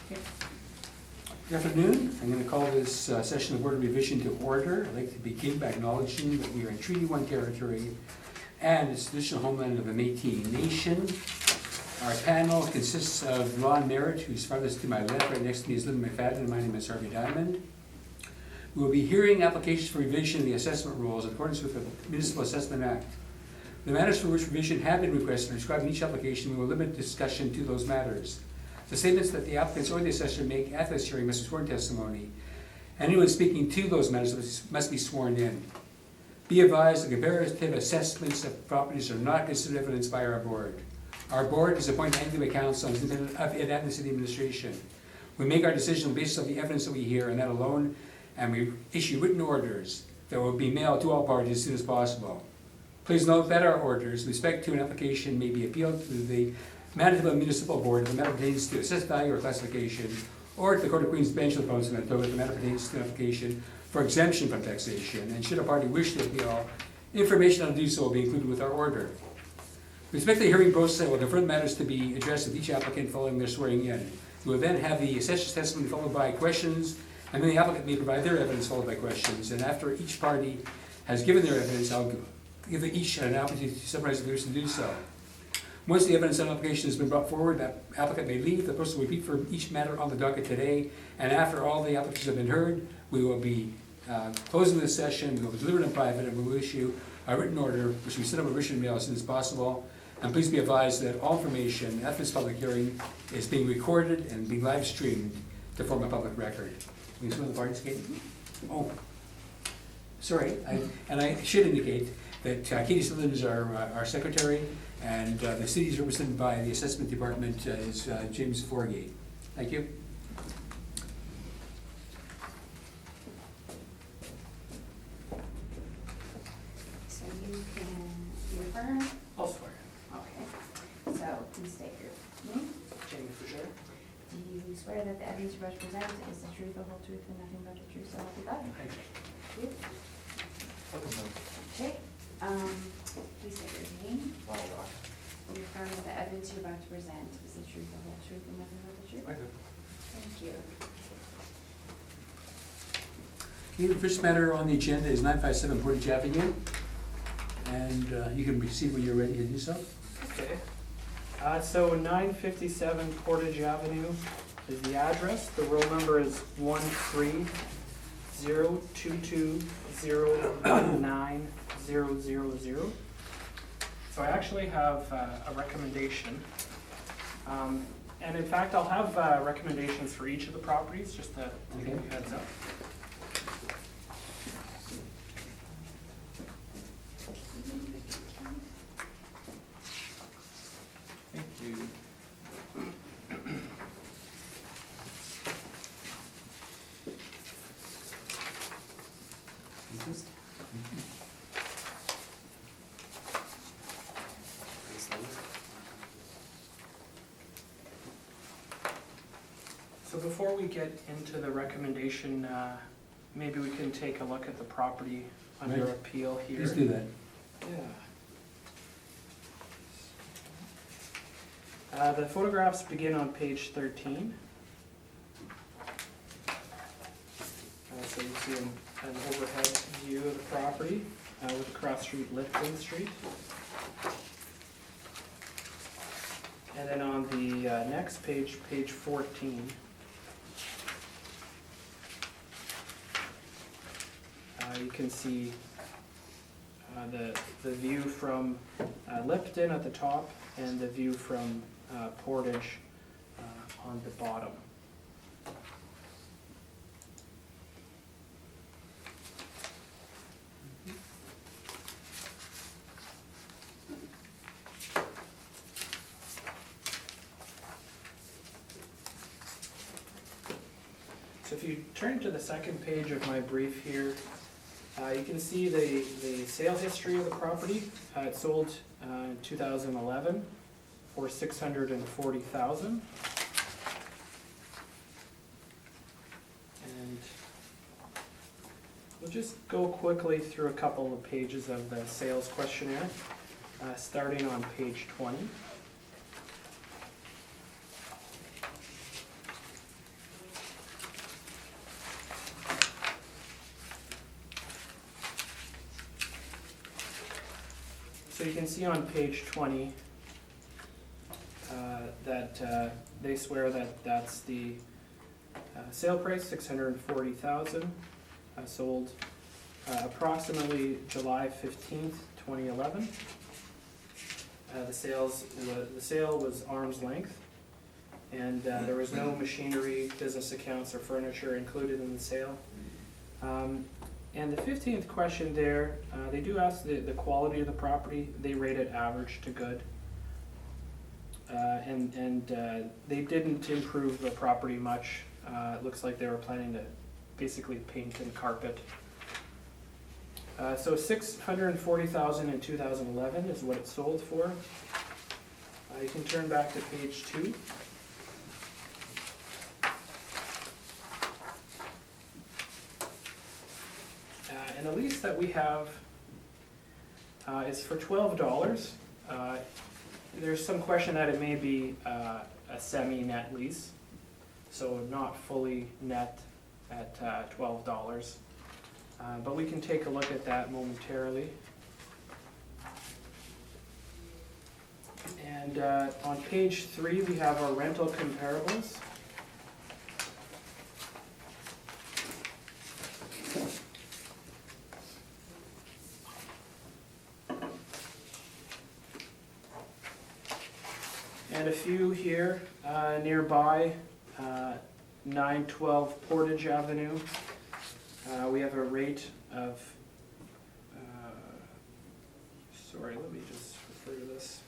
Good afternoon. I'm going to call this session of Board of Revision to order. I'd like to begin by acknowledging that we are in Treaty 1 territory and it's traditional homeland of the Métis Nation. Our panel consists of Ron Merritt, who's farthest to my left. Right next to me is Linda McFadden, and my name is Harvey Diamond. We will be hearing applications for revision of the assessment rules in accordance with the Municipal Assessment Act. The matters for which revision have been requested are described in each application. We will limit discussion to those matters. The statements that the applicants or the assessor make at this hearing must be sworn testimony. Anyone speaking to those matters must be sworn in. Be advised that comparative assessments of properties are not considered evidence by our board. Our board is appointed annually by council and is independent of the city administration. We make our decision based on the evidence that we hear and that alone, and we issue written orders that will be mailed to all parties as soon as possible. Please note that our orders with respect to an application may be appealed to the Manitoba Municipal Board if the matter pertains to assessed value or classification, or to the Court of Queen's Bench of the Province of Manitoba if the matter pertains to an application for exemption from taxation. And should a party wish to appeal, information on to do so will be included with our order. With respect to the hearing process, I will defer matters to be addressed with each applicant following their swearing in. We will then have the assessor's testimony followed by questions, and then the applicant may provide their evidence followed by questions. And after each party has given their evidence, I'll give each an opportunity to summarize the wish to do so. Once the evidence on the application has been brought forward, that applicant may leave. The process will repeat for each matter on the docket today. And after all the applications have been heard, we will be closing this session. We will deliver it in private, and we will issue a written order, which we send up a written mail as soon as possible. And please be advised that all information at this public hearing is being recorded and being live streamed to form a public record. Can you swear the parties, Kate? Oh, sorry. I should indicate that Katie Sutherland is our secretary, and the city is represented by the assessment department is James Forgate. Thank you. So you affirm? I'll swear. Okay. So please state your name. Jamie Fisher. Do you swear that the evidence you're about to present is the truth, the whole truth, and nothing but the truth, so help you God? I do. You? Okay. Please state your name. You affirm that the evidence you're about to present is the truth, the whole truth, and nothing but the truth? I do. Thank you. Okay, the first matter on the agenda is 957 Portage Avenue, and you can proceed when you're ready to do so. Okay. So 957 Portage Avenue is the address. The roll number is 13022019000. So I actually have a recommendation. And in fact, I'll have recommendations for each of the properties, just to give you a heads up. Thank you. So before we get into the recommendation, maybe we can take a look at the property under Right. appeal here. Please do that. Yeah. The photographs begin on page 13. So you see an overhead view of the property with cross street Lipton Street. And then on the next page, page 14, you can see the view from Lipton at the top and the view from Portage on the bottom. So if you turn to the second page of my brief here, you can see the sale history of the property. It sold in 2011 for $640,000. And we'll just go quickly through a couple of pages of the sales questionnaire, starting on page 20. So you can see on page 20 that they swear that that's the sale price, $640,000, sold approximately July 15th, 2011. The sale was arm's length, and there was no machinery, business accounts, or furniture included in the sale. And the 15th question there, they do ask the quality of the property. They rate it average to good. They didn't improve the property much. It looks like they were planning to basically paint and carpet. So $640,000 in 2011 is what it sold for. You can turn back to page 2. And the lease that we have is for $12. There's some question that it may be a semi-net lease, so not fully net at $12. But we can take a look at that momentarily. And on page 3 we have our rental comparables. And a few here nearby, 912 Portage Avenue. We have a rate of, sorry, let me just refer to this,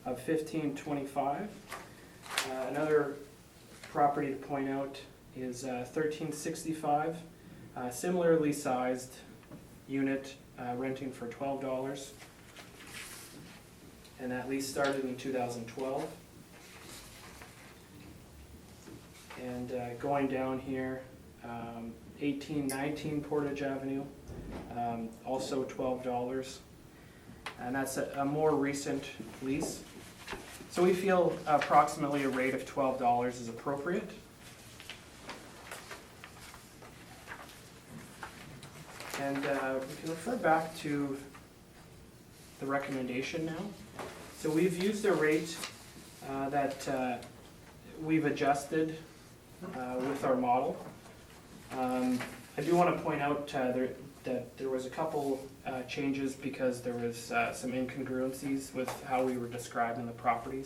of $15.25. Another property to point out is 1365, similarly sized unit, renting for $12. And that lease started in 2012. And going down here, 1819 Portage Avenue, also $12. And that's a more recent lease. So we feel approximately a rate of $12 is appropriate. And we can refer back to the recommendation now. So we've used a rate that we've adjusted with our model. I do want to point out that there was a couple changes because there was some incongruencies with how we were describing the property.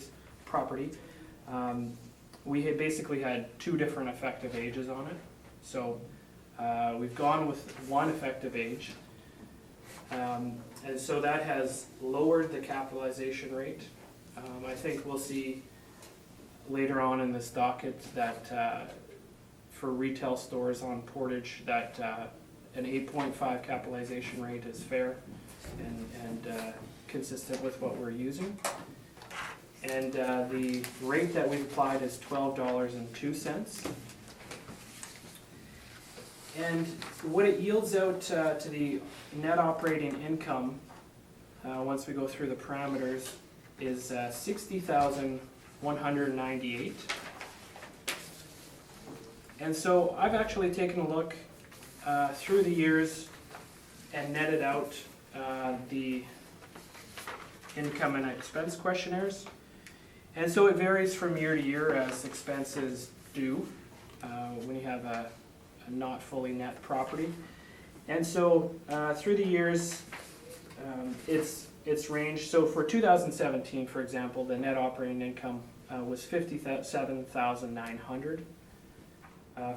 We had basically had 2 different effective ages on it. So we've gone with one effective age. And so that has lowered the capitalization rate. I think we'll see later on in this docket that for retail stores on Portage that an 8.5 capitalization rate is fair and consistent with what we're using. And the rate that we've applied is $12.02. And what it yields out to the net operating income, once we go through the parameters, is $60,198. And so I've actually taken a look through the years and netted out the income and expense questionnaires. And so it varies from year to year as expenses do when you have a not fully net property. And so through the years, it's ranged. So for 2017, for example, the net operating income was $57,900.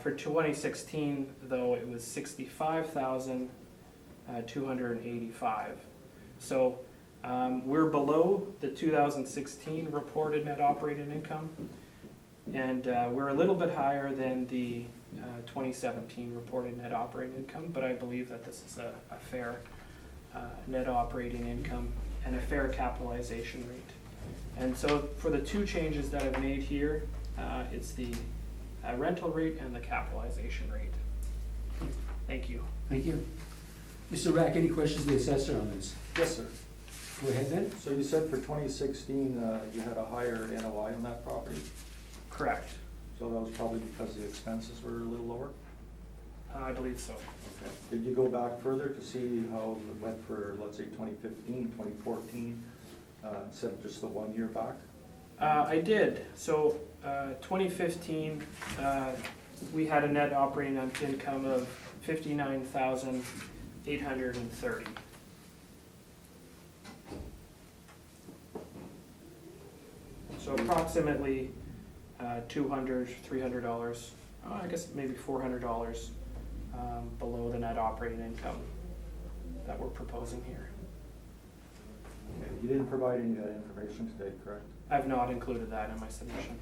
For 2016, though, it was $65,285. So we're below the 2016 reported net operating income, and we're a little bit higher than the 2017 reported net operating income, but I believe that this is a fair net operating income and a fair capitalization rate. And so for the 2 changes that I've made here, it's the rental rate and the capitalization rate. Thank you. Thank you. Mr. Rack, any questions to the assessor on this? Yes, sir. Go ahead then. So you said for 2016, you had a higher NOI on that property? Correct. So that was probably because the expenses were a little lower? I believe so. Okay. Did you go back further to see how it went for, let's say, 2015, 2014, instead of just the 1 year back? I did. So 2015, we had a net operating income of 59,830. So approximately $200, $300, I guess maybe $400 below the net operating income that we're proposing here. Okay. You didn't provide any of that information today, correct? I've not included that in my submission.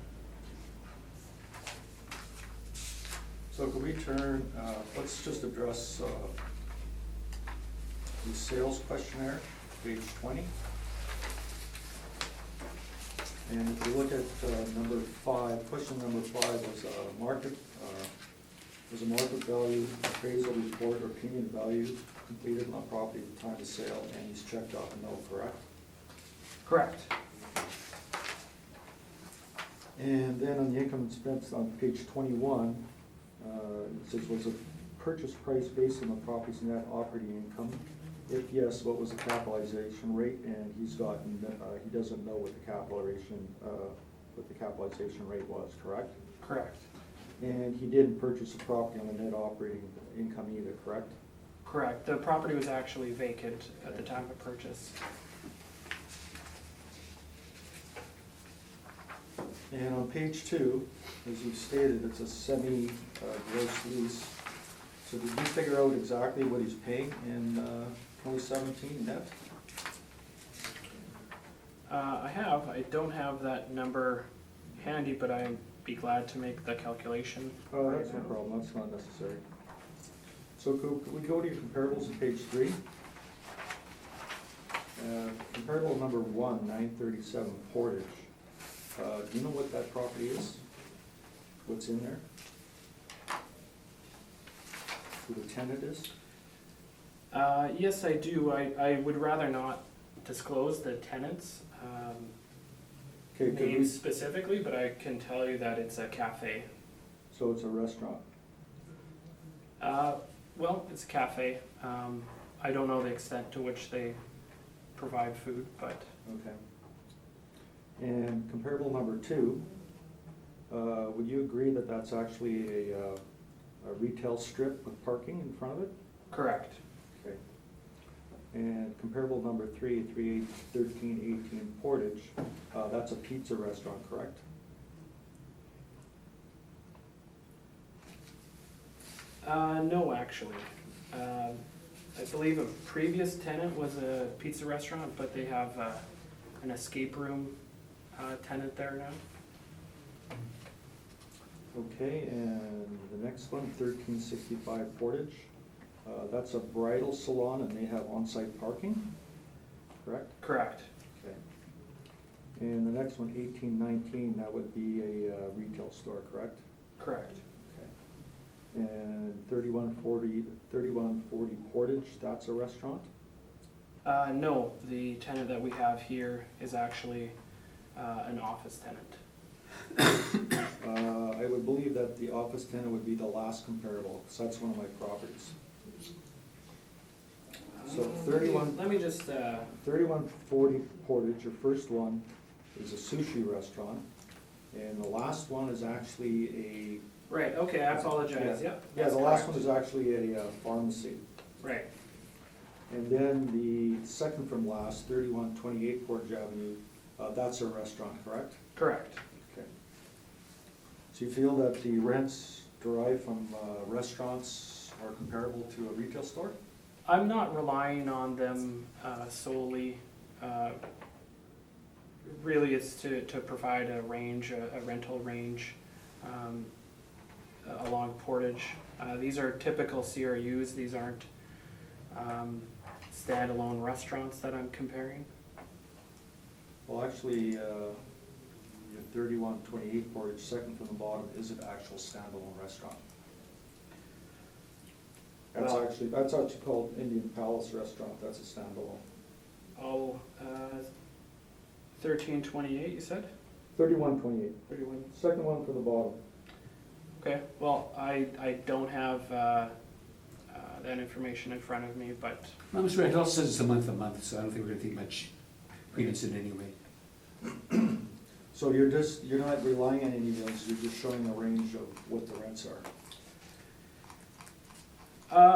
So could we turn, let's just address the sales questionnaire, page 20. And if you look at number 5, question number 5 was a market value appraisal report or opinion value completed on property at the time of sale, and he's checked off no, correct? Correct. And then on the income expense on page 21, it says, was the purchase price based on the property's net operating income? If yes, what was the capitalization rate? And he doesn't know what the capitalization rate was, correct? Correct. And he didn't purchase the property on the net operating income either, correct? Correct. The property was actually vacant at the time of purchase. And on page 2, as you stated, it's a semi-gross lease. So did you figure out exactly what he's paying in 2017 net? I have. I don't have that number handy, but I'd be glad to make the calculation. Oh, that's no problem, that's not necessary. So could we go to your comparables on page 3? Comparable number 1, 937 Portage. Do you know what that property is? What's in there? Who the tenant is? Yes, I do. I would rather not disclose the tenant's Okay, could we, name specifically, but I can tell you that it's a cafe. so it's a restaurant. Well, it's a cafe. I don't know the extent to which they provide food, but Okay. And comparable number 2, would you agree that that's actually a retail strip with parking in front of it? correct. Okay. And comparable number 3, 1318 Portage, that's a pizza restaurant, correct? No, actually. I believe a previous tenant was a pizza restaurant, but they have an escape room tenant there now. Okay, and the next one, 1365 Portage, that's a bridal salon and they have on-site parking, correct? Correct. Okay. And the next one, 1819, that would be a retail store, correct? Correct. Okay. And 3140 Portage, that's a restaurant? No, the tenant that we have here is actually an office tenant. I would believe that the office tenant would be the last comparable, because that's one of my properties. So 31. Let me just. 3140 Portage, your first one is a sushi restaurant, and the last one is actually Right. Okay. I apologize. Yep. yeah, the last one is actually a pharmacy. Right. And then the second from last, 3128 Portage Avenue, that's a restaurant, correct? Correct. Okay. So you feel that the rents derived from restaurants are comparable to a retail store? I'm not relying on them solely. Really, it's to provide a range, a rental range along Portage. These are typical CRUs. These aren't standalone restaurants that I'm comparing. Well, actually, your 3128 Portage, second from the bottom, is an actual standalone restaurant. That's Well- actually called Indian Palace Restaurant, that's a standalone. Oh, 1328, you said? 3128, 31. second one from the bottom. Okay, well, I don't have that information in front of me, but Well, Mr. Red, it also says it's a month, so I don't think we're gonna take much credence in it anyway. So you're not relying on any of those, you're just showing a range of what the rents are?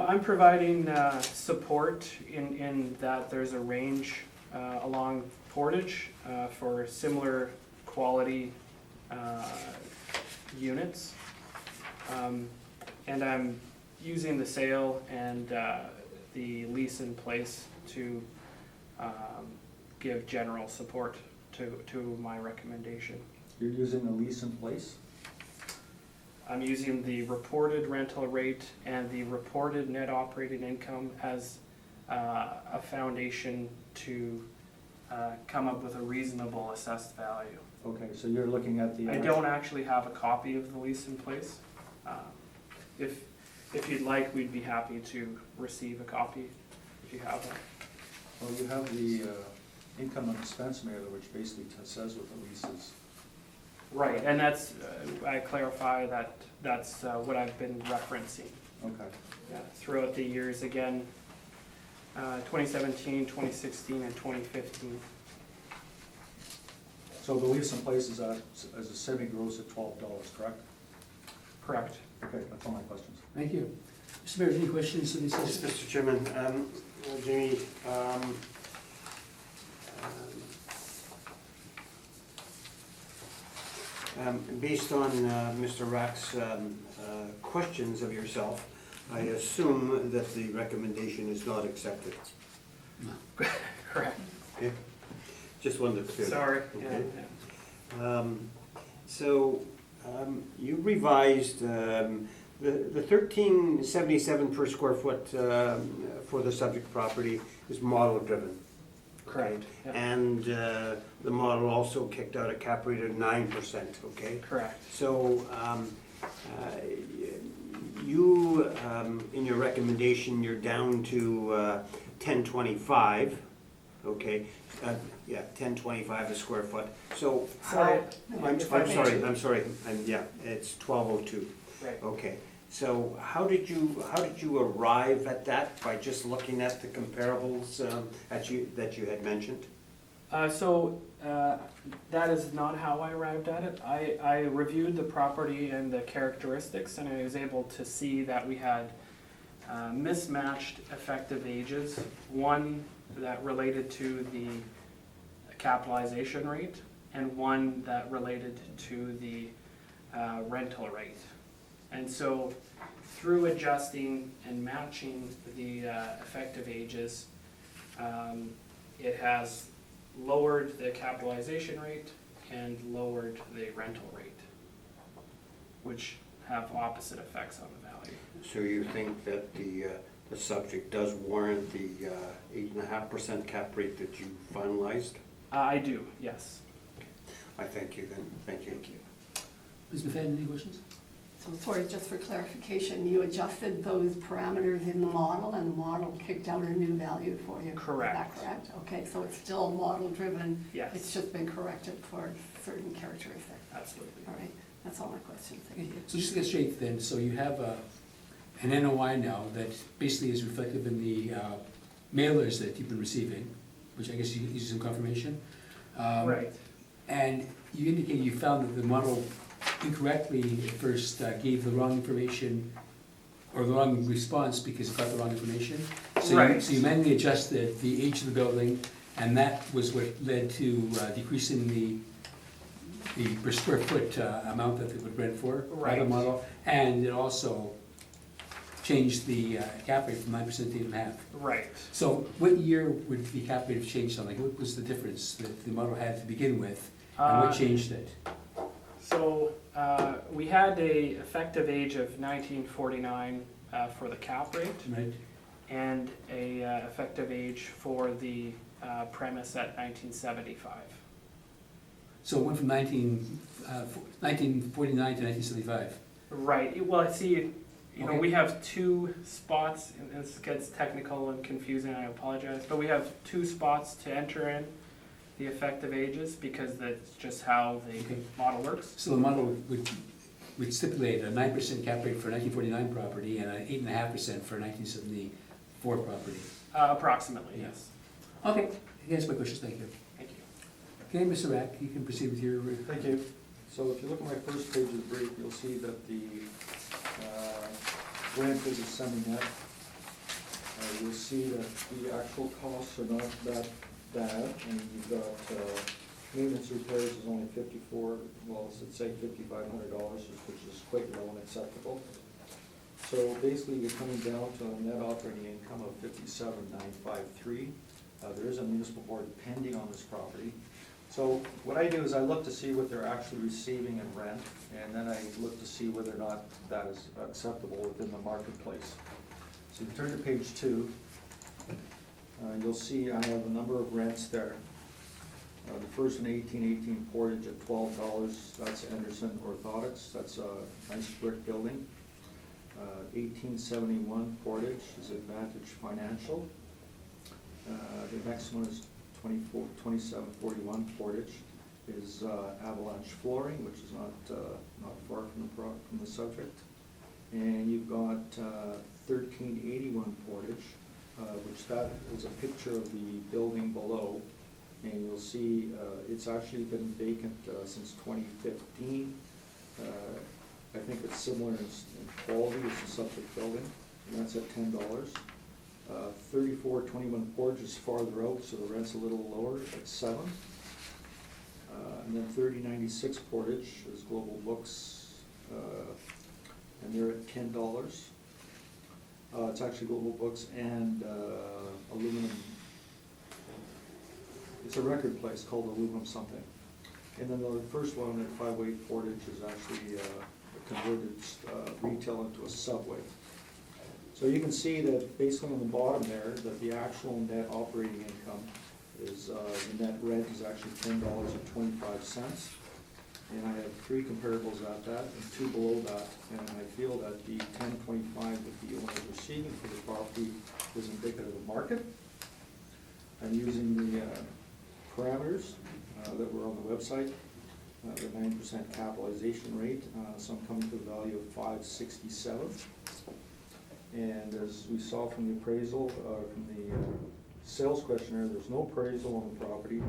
I'm providing support in that there's a range along Portage for similar quality units. And I'm using the sale and the lease in place to give general support to my recommendation. You're using the lease in place? I'm using the reported rental rate and the reported net operating income as a foundation to come up with a reasonable assessed value. Okay, so you're looking at the. I don't actually have a copy of the lease in place. If you'd like, we'd be happy to receive a copy if you have one. Well, you have the income and expense mailer, which basically says what the lease is. Right, and that's, I clarify that that's what I've been referencing Okay. throughout the years, again, 2017, 2016, and 2015. So the lease in place is a semi-gross at $12, correct? Correct. Okay, that's all my questions. Thank you. Mr. Mayor, any questions of these? Yes, Mr. Chairman, Jimmy, based on Mr. Rack's questions of yourself, I assume that the recommendation is not accepted. Correct. Okay? Just wanted to clear that. Sorry. Okay. Yeah. So you revised the 1377 per square foot for the subject property is model driven. Correct. Yeah. And the model also kicked out a cap rate of 9%, okay? Correct. So you, in your recommendation, you're down to 1025, okay? Yeah, 1025 a square foot. So Sorry. I'm If I may- sorry, yeah, it's 1202. Right. Okay, so how did you arrive at that? By just looking at the comparables that you had mentioned? That is not how I arrived at it. I reviewed the property and the characteristics, and I was able to see that we had mismatched effective ages. One that related to the capitalization rate, and one that related to the rental rate. And so through adjusting and matching the effective ages, it has lowered the capitalization rate and lowered the rental rate, which have opposite effects on the value. So you think that the subject does warrant the 8.5% cap rate that you finalized? I do, yes. I thank you then, thank you. Thank you. Ms. McFadden, any questions? So sorry, just for clarification, you adjusted those parameters in the model and the model kicked out a new value for you? Correct. Is that correct? Okay, so it's still model driven? Yes. It's just been corrected for certain characteristics? Absolutely. All right, that's all my questions. Okay, Thank you. so just to get straight then, so you have an NOI now that basically is reflective in the mailers that you've been receiving, which I guess you use some confirmation. Right. And you indicated you found that the model incorrectly at first gave the wrong information or the wrong response because it got the wrong information. So Right. so you manually adjusted the age of the building, and that was what led to decreasing the per square foot amount that it would rent for by the Right. model. And it also changed the cap rate from 9% to 8.5%. Right. So what year would the cap rate have changed on? Like, what was the difference that the model had to begin with, and what changed it? So we had a effective age of 1949 for the cap rate, Right? and a effective age for the premise at 1975. So it went from 1949 to 1975. Right. Well, see, you know, Okay. we have two spots, and this gets technical and confusing, I apologize, but we have two spots to enter in the effective ages because that's just how the Okay. model works. So the model would we'd stipulate a 9% cap rate for 1949 property and an 8.5% for 1974 property. Approximately, Yeah. yes. Okay, that's my questions, thank you. Thank you. Okay, Mr. Rack, you can proceed with your. Thank you. So if you look at my first page of the brief, you'll see that the rent is a semi-net. You'll see that the actual costs are not that bad, and you've got maintenance repairs is only let's say $5,500, which is quite low and acceptable. So basically, you're coming down to a net operating income of $57,953. There is a municipal board pending on this property. So what I do is I look to see what they're actually receiving in rent, and then I look to see whether or not that is acceptable within the marketplace. So if you turn to page 2, you'll see I have a number of rents there. The first one, 1818 Portage at $12, that's Anderson Orthotics, that's a nice brick building. 1871 Portage is Advantage Financial. The next one is 2741 Portage is Avalanche Flooring, which is not far from the subject. And you've got 1381 Portage, which that is a picture of the building below. And you'll see it's actually been vacant since 2015. I think it's similar in quality as the subject building, and that's at $10. 3421 Portage is farther out, so the rent's a little lower at $7. And then 3096 Portage is Global Books, and they're at $10. It's actually Global Books and aluminum. It's a record place called Aluminum something. And then the first one at 508 Portage is actually converted retail into a Subway. So you can see that basically on the bottom there, that the actual net operating income is, the net rent is actually $10.25. And I have 3 comparables at that and 2 below that. And I feel that the $10.25 that the owner is receiving for the property is indicative of the market. I'm using the parameters that were on the website, the 9% capitalization rate, so I'm coming to the value of $567. And as we saw from the appraisal, from the sales questionnaire, there's no appraisal on the property,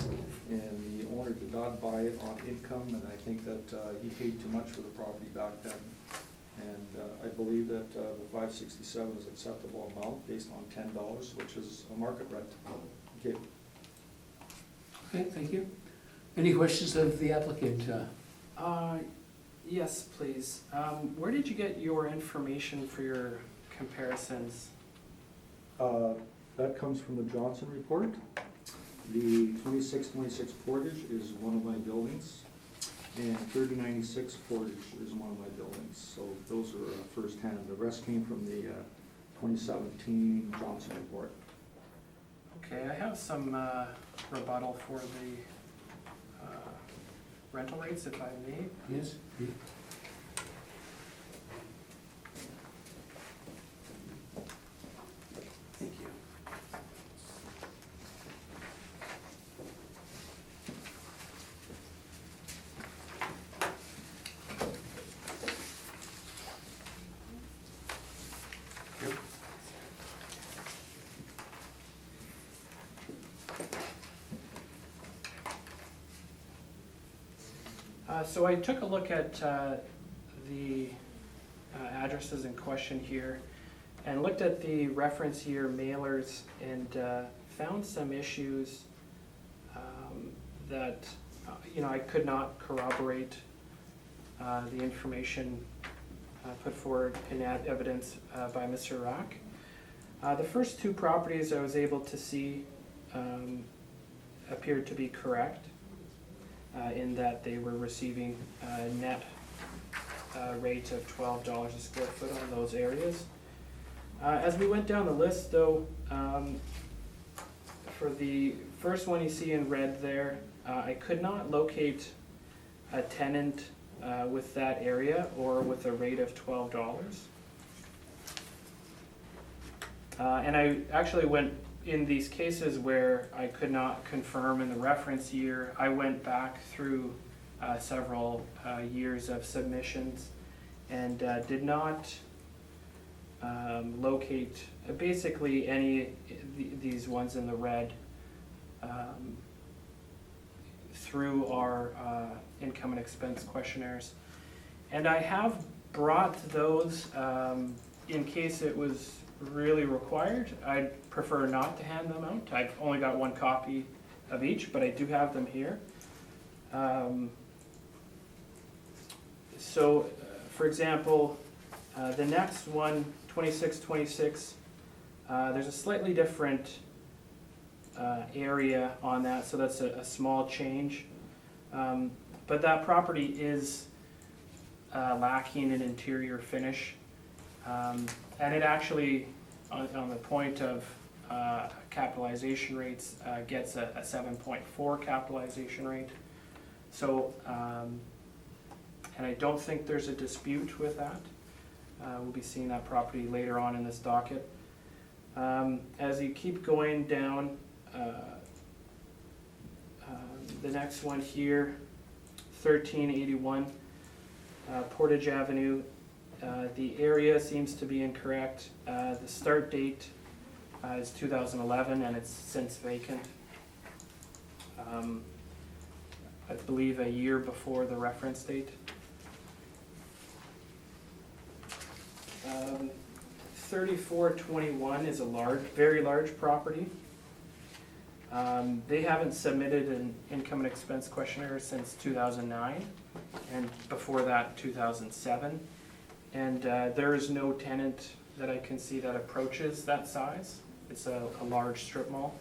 and the owner did not buy it on income, and I think that he paid too much for the property back then. And I believe that the $567 is acceptable amount based on $10, which is a market rent. Okay. Okay, thank you. Any questions of the applicant? Yes, please. Where did you get your information for your comparisons? That comes from the Johnson report. The 2626 Portage is one of my buildings, and 3096 Portage is one of my buildings. So those are first hand. The rest came from the 2017 Johnson report. Okay, I have some rebuttal for the rental rates, if I may. Yes? Thank you. So I took a look at the addresses in question here and looked at the reference year mailers and found some issues that I could not corroborate the information put forward in evidence by Mr. Rock. The first 2 properties I was able to see appeared to be correct. In that they were receiving net rates of $12 a square foot on those areas. As we went down the list though, for the first one you see in red there, I could not locate a tenant with that area or with a rate of $12. And I actually went, in these cases where I could not confirm in the reference year, I went back through several years of submissions and did not locate basically any these ones in the red through our income and expense questionnaires. And I have brought those in case it was really required. I'd prefer not to hand them out. I've only got one copy of each, but I do have them here. For example, the next one, 2626, there's a slightly different area on that, so that's a small change. But that property is lacking an interior finish. And it actually, on the point of capitalization rates, gets a 7.4 capitalization rate. So, and I don't think there's a dispute with that. We'll be seeing that property later on in this docket. As you keep going down, the next one here, 1381 Portage Avenue. The area seems to be incorrect. The start date is 2011 and it's since vacant. I believe a year before the reference date. 3421 is a very large property. They haven't submitted an income and expense questionnaire since 2009, and before that 2007. And there is no tenant that I can see that approaches that size. It's a large strip mall.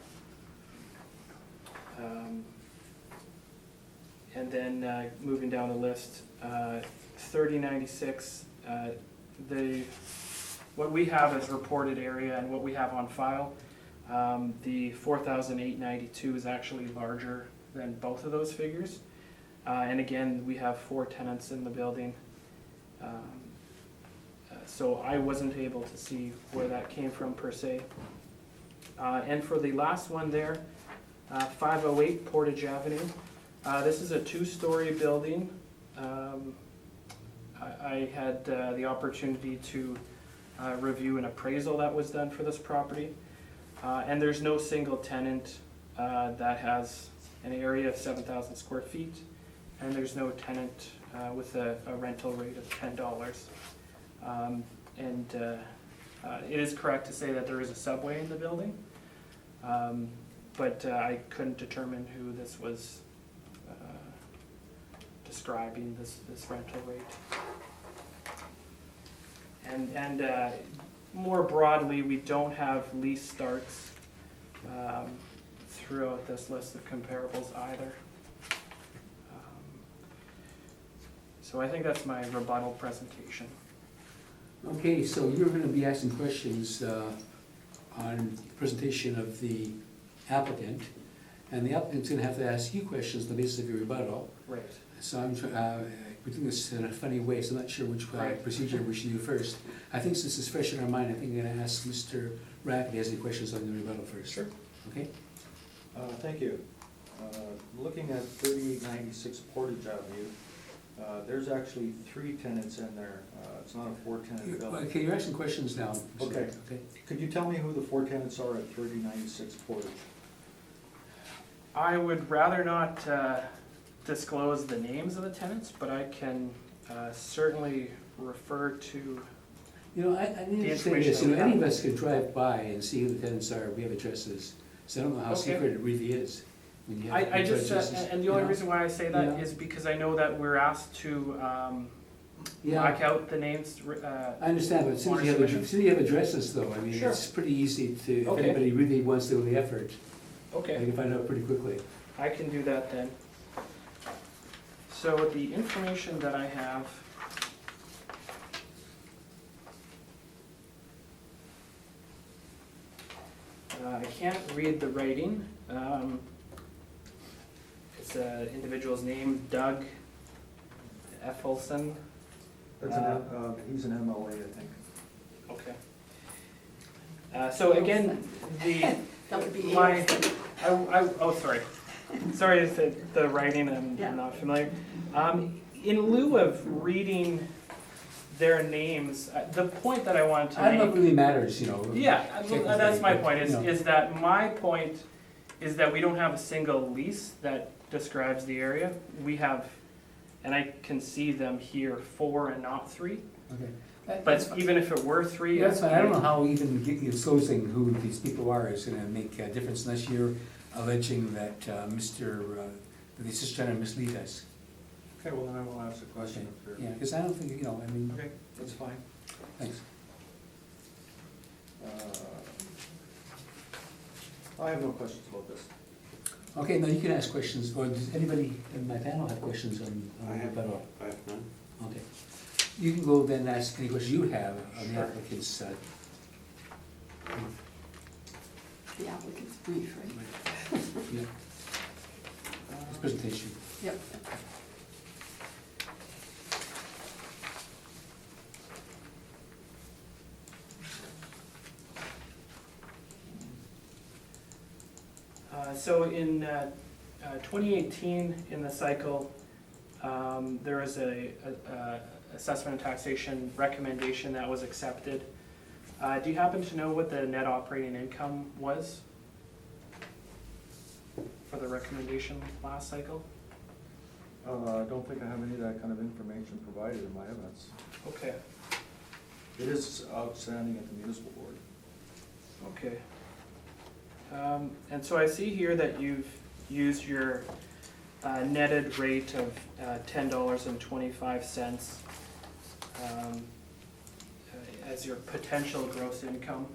And then moving down the list, 3096, what we have as reported area and what we have on file, the 4,892 is actually larger than both of those figures. And again, we have 4 tenants in the building. So I wasn't able to see where that came from per se. And for the last one there, 508 Portage Avenue. This is a 2-story building. I had the opportunity to review an appraisal that was done for this property. And there's no single tenant that has an area of 7,000 square feet. And there's no tenant with a rental rate of $10. It is correct to say that there is a subway in the building, but I couldn't determine who this was describing this rental rate. And more broadly, we don't have lease starts throughout this list of comparables either. So I think that's my rebuttal presentation. Okay, so you're gonna be asking questions on the presentation of the applicant, and the applicant's gonna have to ask you questions on the basis of your rebuttal. Right. So we're doing this in a funny way, so I'm not sure which Right. procedure we should do first. I think since it's fresh in our mind, I think I'm gonna ask Mr. Rapp if he has any questions on the rebuttal first. Sure. Okay? Thank you. Looking at 3896 Portage Avenue, there's actually 3 tenants in there. It's not a 4-tenant building. Okay, you're asking questions now. Mr. Okay. Okay. Could you tell me who the 4 tenants are at 3096 Portage? I would rather not disclose the names of the tenants, but I can certainly refer to. You know, I need The to say information this, that you we know, any have. of us could drive by and see who the tenants are, we have addresses, so I don't know how Okay. secret it really is. When you have I just, addresses, and the you only know? reason why I say that Yeah. is because I know that we're asked to Yeah. black out the names. I understand, but as soon as you have addresses though, I mean, Sure. it's pretty easy to, if Okay. anybody really wants to do the effort, they Okay, can find out pretty quickly. I can do that then. So the information that I have. I can't read the writing. It's an individual's name, Doug Effelson. He's an MLA, I think. Okay. So again, That would be my, sorry. Sorry if the writing, Yeah. I'm not familiar. In lieu of reading their names, the point that I wanted to I don't know if make. it really matters, you know. Yeah, that's my point, You know. is that my point is that we don't have a single lease that describes the area. We have, and I can see them here, 4 and not 3. Okay. But even if it were 3. That's fine, I don't know how even disclosing who these people are is gonna make a difference unless you're alleging that that he's just trying to mislead us. Okay, well, then I will ask a question if you're. Yeah, because I don't think, you know, I mean, Okay, that's fine. thanks. I have no questions about this. Okay, now you can ask questions, or does anybody in my panel have questions on I have that? none. Okay. You can go then ask any questions you have on the Sure. applicant's, The applicant's brief, right? yeah, his presentation. Yep. So in 2018, in the cycle, there was a assessment and taxation recommendation that was accepted. Do you happen to know what the net operating income was for the recommendation last cycle? I don't think I have any of that kind of information provided in my evidence. Okay, It is outstanding at the municipal board. okay. And so I see here that you've used your netted rate of $10.25 as your potential gross income.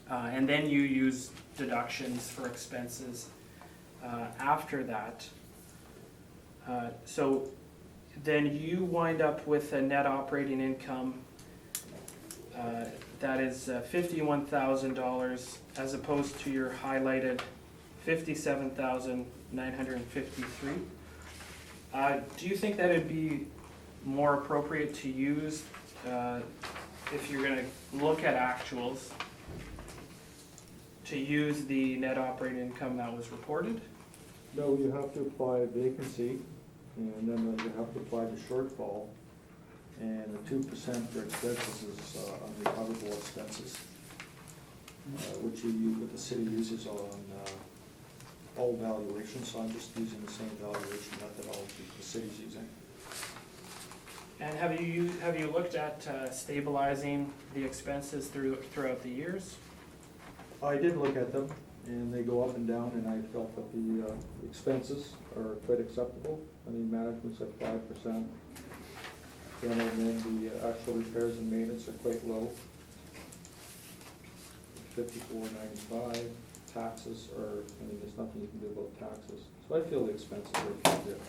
And then you use deductions for expenses after that. So then you wind up with a net operating income that is $51,000 as opposed to your highlighted $57,953. Do you think that it'd be more appropriate to use, if you're gonna look at actuals, to use the net operating income that was reported? No, you have to apply vacancy, and then you have to apply the shortfall, and the 2% for expenses is unrecoverable expenses, which the city uses on all valuations, so I'm just using the same valuation methodology the city's using. And have you looked at stabilizing the expenses throughout the years? I did look at them, and they go up and down, and I felt that the expenses are quite acceptable. I mean, management's at 5%. And then the actual repairs and maintenance are quite low. 54.95. Taxes are, I mean, there's nothing you can do about taxes. So I feel the expenses are pretty good.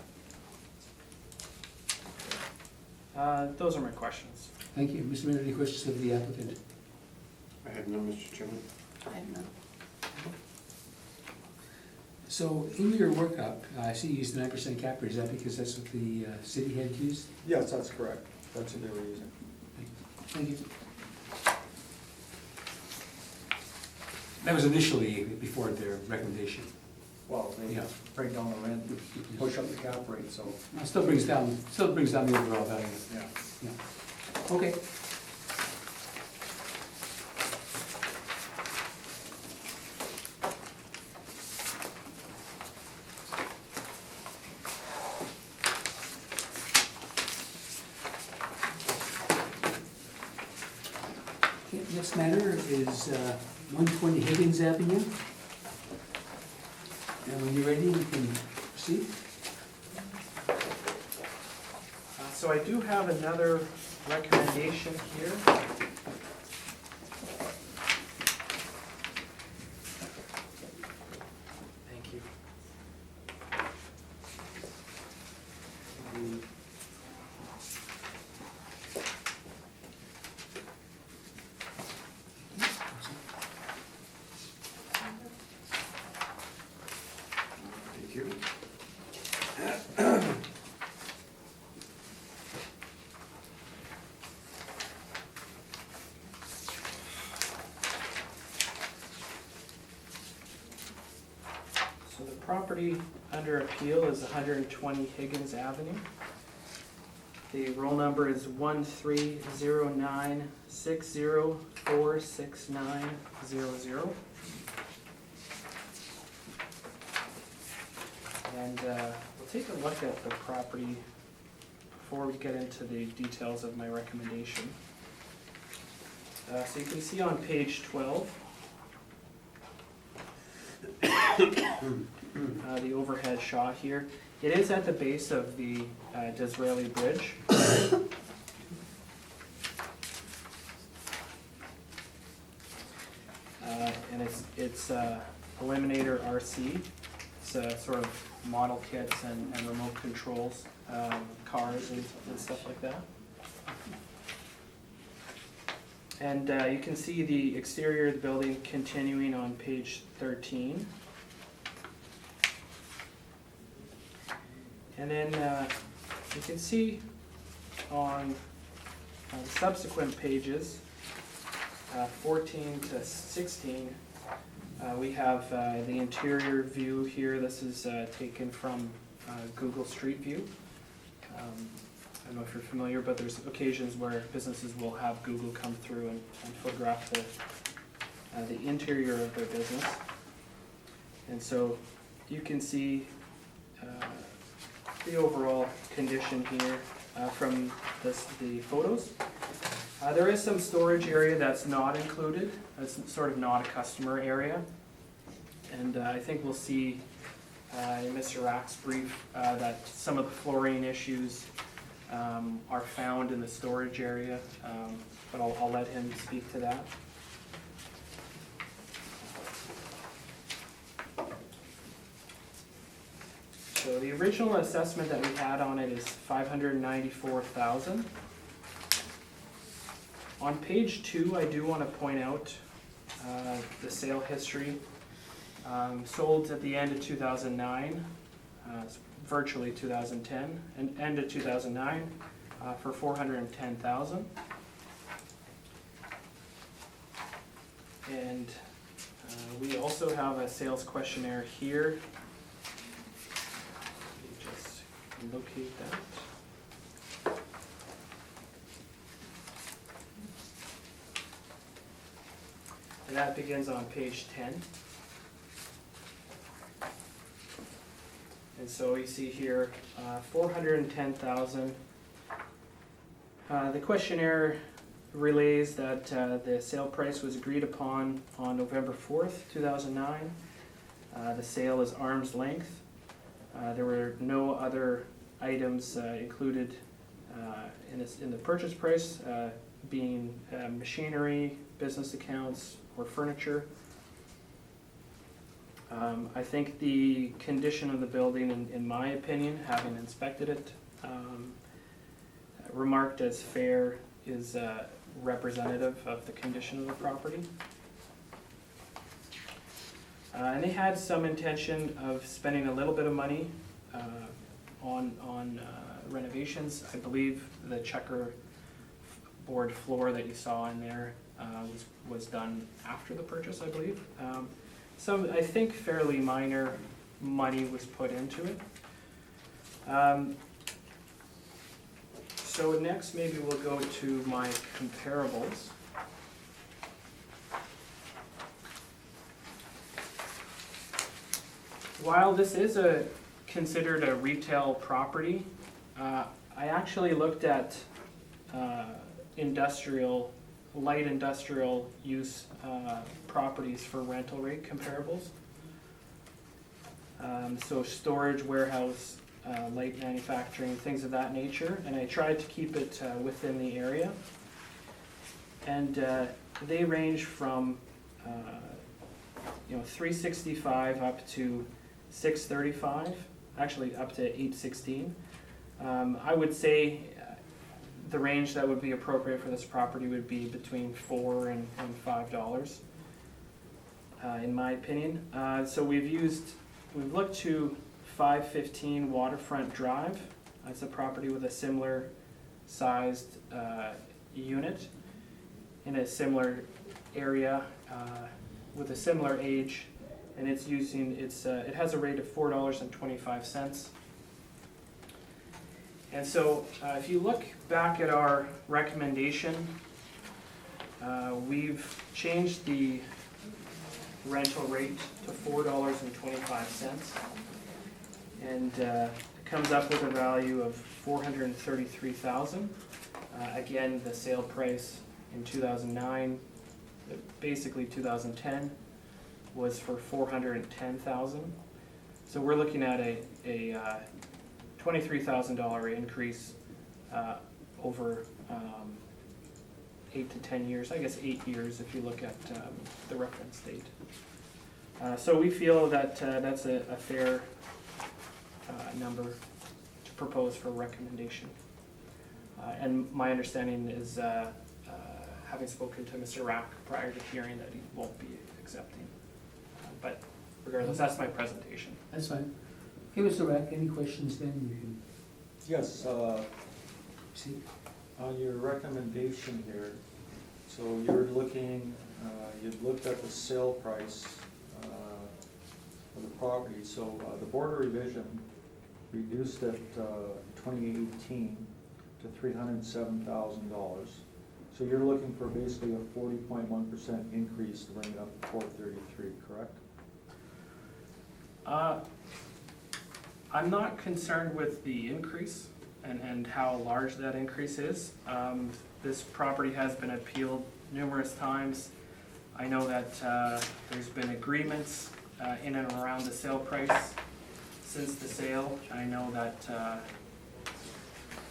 Those are my questions. Thank you. Mr. Mayor, any questions of the applicant? I have none, Mr. Chairman. I have none. So in your workup, I see you used the 9% cap rate. Is that because that's what the city had used? Yes, that's correct. That's what they were using. Thank you. That was initially before their recommendation. Well, they Yeah. break down the rent, push up the cap rate, so, It still brings down the overall value. yeah. Yeah. Okay. Okay, next matter is 120 Higgins Avenue. And when you're ready, you can proceed. So I do have another recommendation here. Thank you. Thank you. So the property under appeal is 120 Higgins Avenue. The roll number is 13096046900. And we'll take a look at the property before we get into the details of my recommendation. So you can see on page 12, the overhead shot here. It is at the base of the Disraeli Bridge. And it's Eliminator RC. It's sort of model kits and remote controls, cars and stuff like that. And you can see the exterior of the building continuing on page 13. And then you can see on subsequent pages, 14 to 16, we have the interior view here. This is taken from Google Street View. I don't know if you're familiar, but there's occasions where businesses will have Google come through and photograph the interior of their business. And so you can see the overall condition here from the photos. There is some storage area that's not included. It's sort of not a customer area. And I think we'll see in Mr. Rack's brief that some of the flooring issues are found in the storage area, but I'll let him speak to that. So the original assessment that we had on it is $594,000. On page 2, I do want to point out the sale history. Sold at the end of 2009, virtually 2010, and end of 2009 for $410,000. And we also have a sales questionnaire here. Just locate that. And that begins on page 10. And so you see here, $410,000. The questionnaire relays that the sale price was agreed upon on November 4th, 2009. The sale is arm's length. There were no other items included in the purchase price, being machinery, business accounts, or furniture. I think the condition of the building, in my opinion, having inspected it, remarked as fair, is representative of the condition of the property. And they had some intention of spending a little bit of money on renovations. I believe the checkerboard floor that you saw in there was done after the purchase, I believe. Some, I think, fairly minor money was put into it. So next, maybe we'll go to my comparables. While this is considered a retail property, I actually looked at light industrial use properties for rental rate comparables. So storage, warehouse, light manufacturing, things of that nature, and I tried to keep it within the area. And they range from $365 up to $635, actually up to $816. I would say the range that would be appropriate for this property would be between $4 and $5, in my opinion. So we've looked to 515 Waterfront Drive. It's a property with a similar sized unit in a similar area with a similar age, and it has a rate of $4.25. And so if you look back at our recommendation, we've changed the rental rate to $4.25. And it comes up with a value of $433,000. Again, the sale price in 2009, basically 2010, was for $410,000. So we're looking at a $23,000 increase over 8 to 10 years, I guess 8 years if you look at the reference date. So we feel that that's a fair number to propose for recommendation. And my understanding is, having spoken to Mr. Rack prior to hearing, that he won't be accepting. But regardless, that's my presentation. That's fine. Okay, Mr. Rack, any questions then? You can Yes, see. on your recommendation here, so you're looking, you've looked at the sale price of the property, so the board of revision reduced it 2018 to $307,000. So you're looking for basically a 40.1% increase to bring it up to 433, correct? I'm not concerned with the increase and how large that increase is. This property has been appealed numerous times. I know that there's been agreements in and around the sale price since the sale. I know that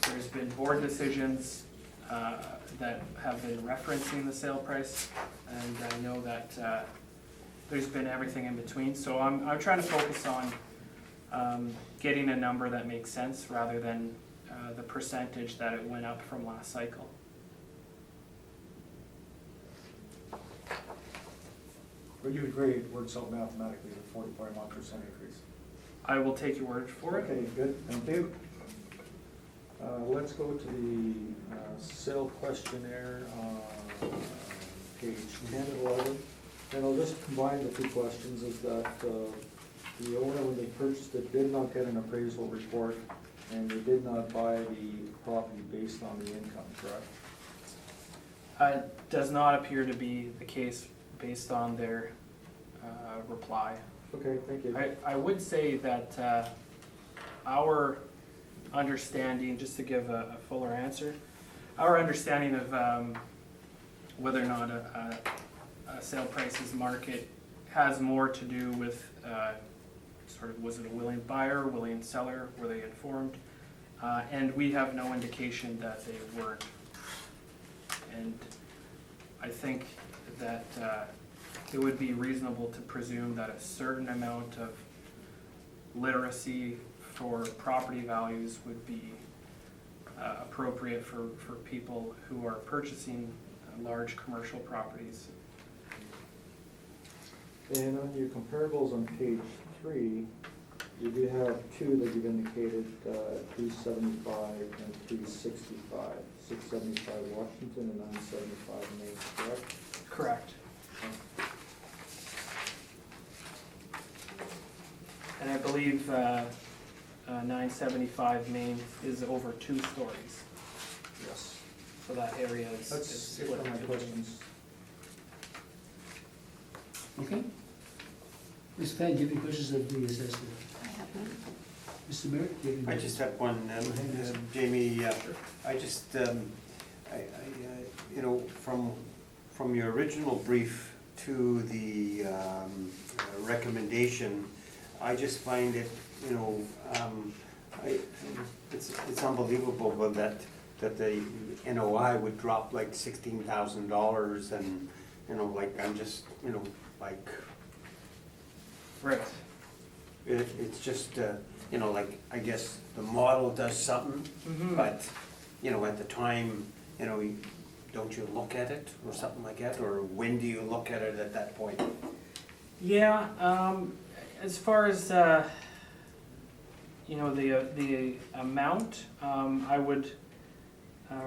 there's been board decisions that have been referencing the sale price, and I know that there's been everything in between. So I'm trying to focus on getting a number that makes sense rather than the percentage that it went up from last cycle. Would you agree it works out mathematically at 40.1% increase? I will take your word for it. Okay, good, thank you. Let's go to the sale questionnaire on page 10 and 11. And I'll just combine the two questions, is that the owner, when they purchased it, did not get an appraisal report, and they did not buy the property based on the income, correct? It does not appear to be the case based on their reply. Okay, thank you. I would say that our understanding, just to give a fuller answer, our understanding of whether or not a sale price is market has more to do with sort of, was it a willing buyer, willing seller, were they informed? And we have no indication that they weren't. And I think that it would be reasonable to presume that a certain amount of literacy for property values would be appropriate for people who are purchasing large commercial properties. And on your comparables on page 3, you do have two that you've indicated, 375 and 365. 675 Washington and 975 Main, correct? Correct. And I believe 975 Main is over 2 stories, Yes. so that area is That's it split for my into questions. Okay. Ms. Fan, do you have any questions of the assessor? I have none. Mr. Merrick, do you have any? I just have one, ahead. Jamie, I just, you know, from your original brief to the recommendation, I just find it, you know, it's unbelievable that the NOI would drop like $16,000, and, you know, like, I'm just, you know, like, Right. it's just, you know, like, I guess the model does something, Mhm. but, you know, at the time, you know, don't you look at it or something like that, or when do you look at it at that point? Yeah, as far as, you know, the amount, I would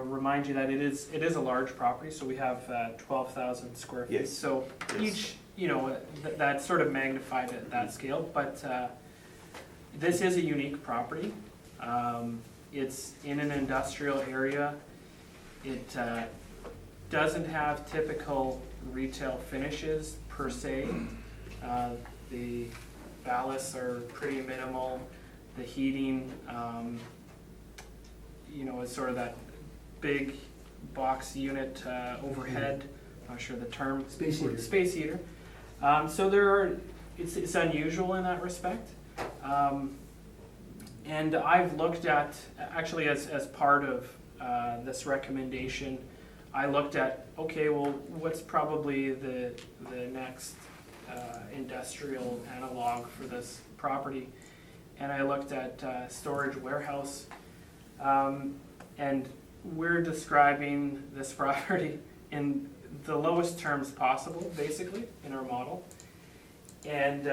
remind you that it is a large property, so we have 12,000 square feet. Yes. So Yes. each, you know, that's sort of magnified at that scale, but this is a unique property. It's in an industrial area. It doesn't have typical retail finishes per se. The ballasts are pretty minimal. The heating, is sort of that big box unit overhead. Not sure the term. Space heater. Space heater. So it's unusual in that respect. And I've looked at, actually as part of this recommendation, I looked at, okay, well, what's probably the next industrial analog for this property? And I looked at storage warehouse, and we're describing this property in the lowest terms possible, basically, in our model. And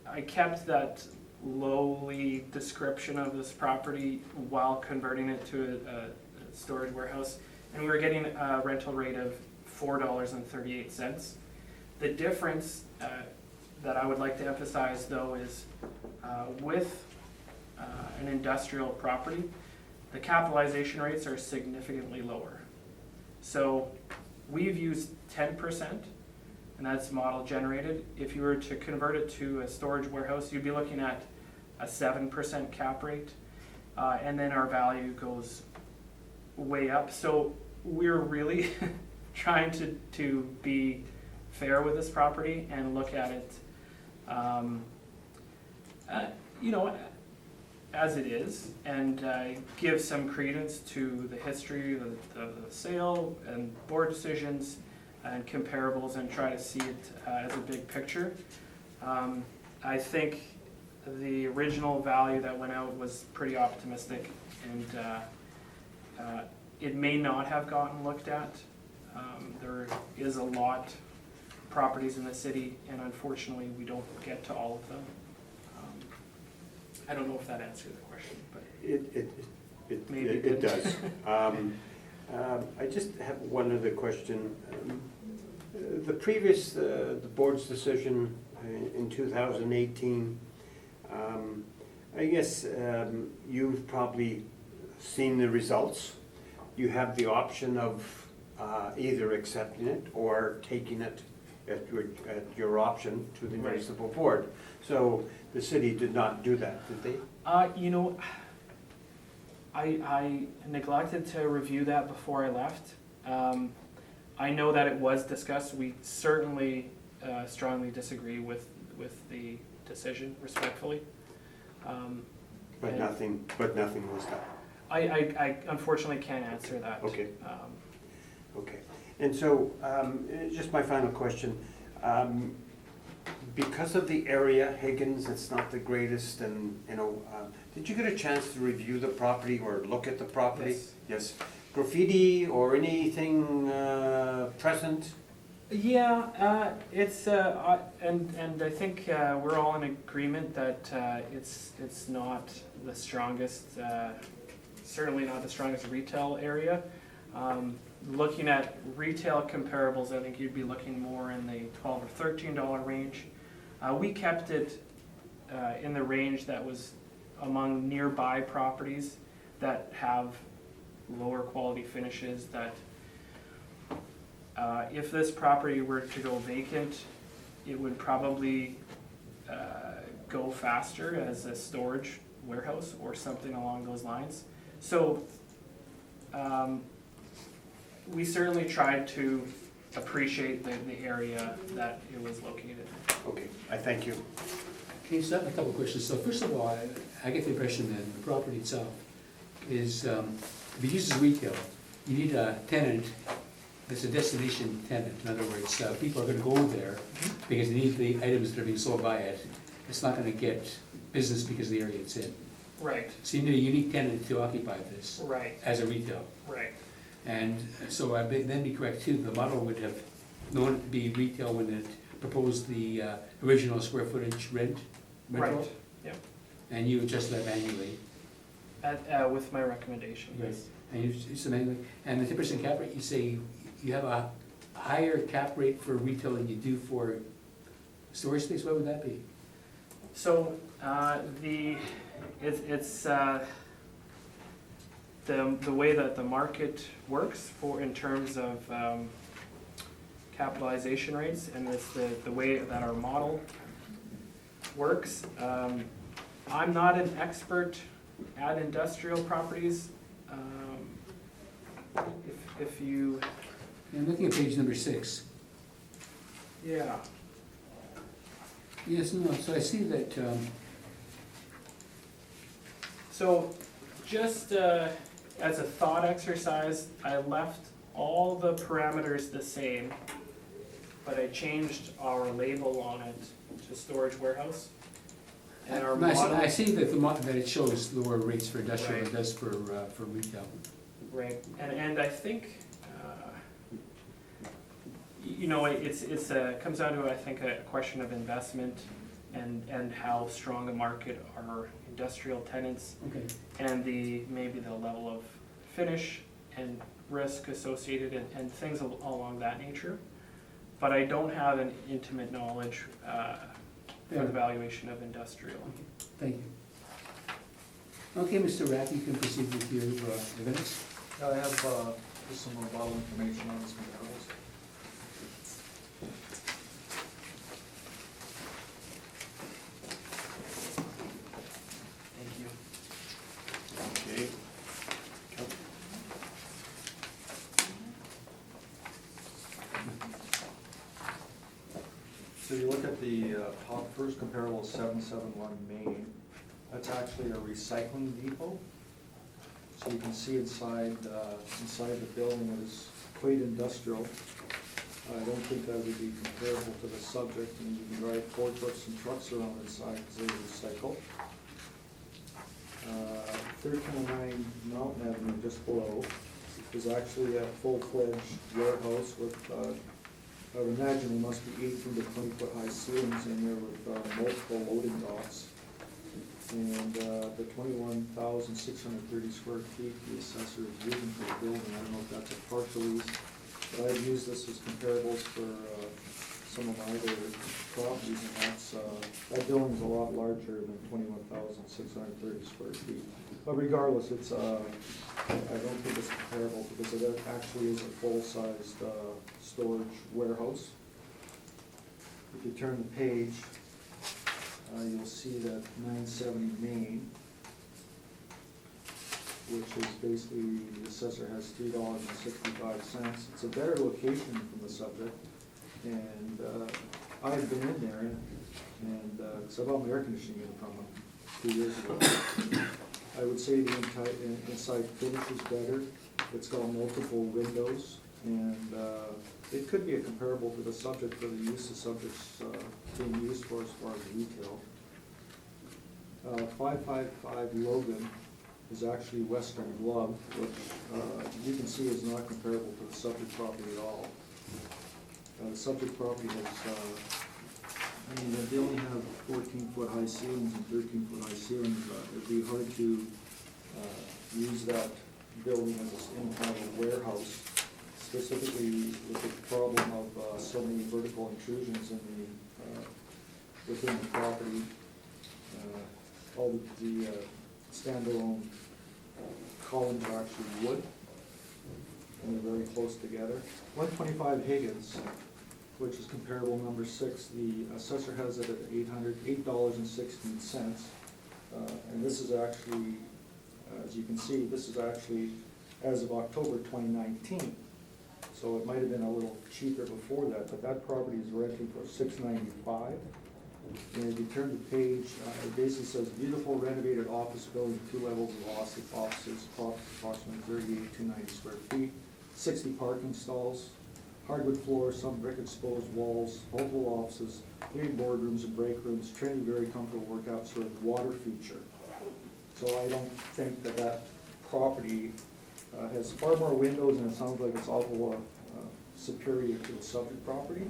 I kept that lowly description of this property while converting it to a storage warehouse, and we were getting a rental rate of $4.38. The difference that I would like to emphasize, though, is with an industrial property, the capitalization rates are significantly lower. So we've used 10%, and that's model generated. If you were to convert it to a storage warehouse, you'd be looking at a 7% cap rate, and then our value goes way up. So we're really trying to be fair with this property and look at it, as it is, and give some credence to the history of the sale and board decisions and comparables, and try to see it as a big picture. I think the original value that went out was pretty optimistic, and it may not have gotten looked at. There is a lot of properties in the city, and unfortunately we don't get to all of them. I don't know if that answered the question, but Maybe It it does. I just have one other question. The previous, the board's decision in 2018, I guess you've probably seen the results. You have the option of either accepting it or taking it at your option to the Right. municipal board. So the city did not do that, did they? I neglected to review that before I left. I know that it was discussed. We certainly strongly disagree with the decision, respectfully. But And nothing was done. I unfortunately can't answer that. Okay. Okay. And so, just my final question. Because of the area, Higgins, it's not the greatest, and, did you get a chance to review the property or look at the property? Yes. Yes. Graffiti or anything present? Yeah, it's and I think we're all in agreement that it's not the strongest, certainly not the strongest retail area. Looking at retail comparables, I think you'd be looking more in the $12 or $13 range. We kept it in the range that was among nearby properties that have lower quality finishes. That if this property were to go vacant, it would probably go faster as a storage warehouse or something along those lines. So we certainly tried to appreciate the area that it was located in. Okay, I thank you. Okay, so I have a couple of questions. So first of all, I get the impression that the property itself is, if it uses retail, you need a tenant that's a destination tenant. In other words, people are gonna go there because they need the items that are being sold by it. It's not gonna get business because of the area it's in. Right, So you need a unique tenant to occupy this right, as a retail. right. And so I'd then be correct too, the model would have known it to be retail when it proposed the original square footage rental. Right, yep. And you adjust that manually. With my recommendation, yes. And you do some manually, and the 10% cap rate, you say you have a higher cap rate for retail than you do for storage space, what would that be? So, it's the way that the market works for, in terms of capitalization rates, and it's the way that our model works. I'm not an expert at industrial properties. If you, I'm looking at page number 6. yeah, Yes, no, so I see that, so just as a thought exercise, I left all the parameters the same, but I changed our label on it to storage warehouse. And our I model, see that that it shows lower rates for industrial than Right. it does for retail. right, and I think, you know, comes down to, I think, a question of investment and how strong a market are industrial tenants, Okay. and maybe the level of finish and risk associated, and things along that nature. But I don't have an intimate knowledge for the valuation of industrial. Thank you. Okay, Mr. Rapp, you can proceed with your evidence. I have just some more model information on this comparables. Thank you. Okay. So you look at the top first comparable, 771 Main. That's actually a recycling depot. So you can see inside the building it is quite industrial. I don't think that would be comparable to the subject, and you can drive forklifts and trucks around inside because they recycle. 1309 Mountain Avenue, just below, is actually a full-fledged warehouse with, I would imagine there must be 18 to 20-foot high ceilings in there with multiple loading docks. And the 21,630 square feet the assessor is using for the building, I don't know if that's a partial lease, but I've used this as comparables for some of my other properties, and that building's a lot larger than 21,630 square feet. But regardless, it's, I don't think it's comparable because it actually is a full-sized storage warehouse. If you turn the page, you'll see that 970 Main, which is basically, the assessor has $3.65. It's a better location from the subject, and I've been in there, and because I bought my air conditioning unit from them 2 years ago. I would say the inside finish is better. It's got multiple windows, and it could be a comparable to the subject for the use the subject's being used for as far as retail. 555 Logan is actually Western Glove, which you can see is not comparable to the subject property at all. The subject property has, they only have 14-foot high ceilings and 13-foot high ceilings. It'd be hard to use that building as an in-kind warehouse, specifically with the problem of so many vertical intrusions in within the property. All the standalone columns are actually wood, and they're very close together. 125 Higgins, which is comparable number 6, the assessor has it at $8.16. And this is actually, as you can see, this is actually as of October 2019. So it might have been a little cheaper before that, but that property is renting for $695. And if you turn the page, it basically says beautiful renovated office building, 2 levels of offices, approximately 38,290 square feet, 60 parking stalls, hardwood floors, some brick exposed walls, multiple offices, 3 boardrooms and break rooms, trained very comfortable workout sort of water feature. So I don't think that that property has far more windows, and it sounds like it's awful superior to the subject property.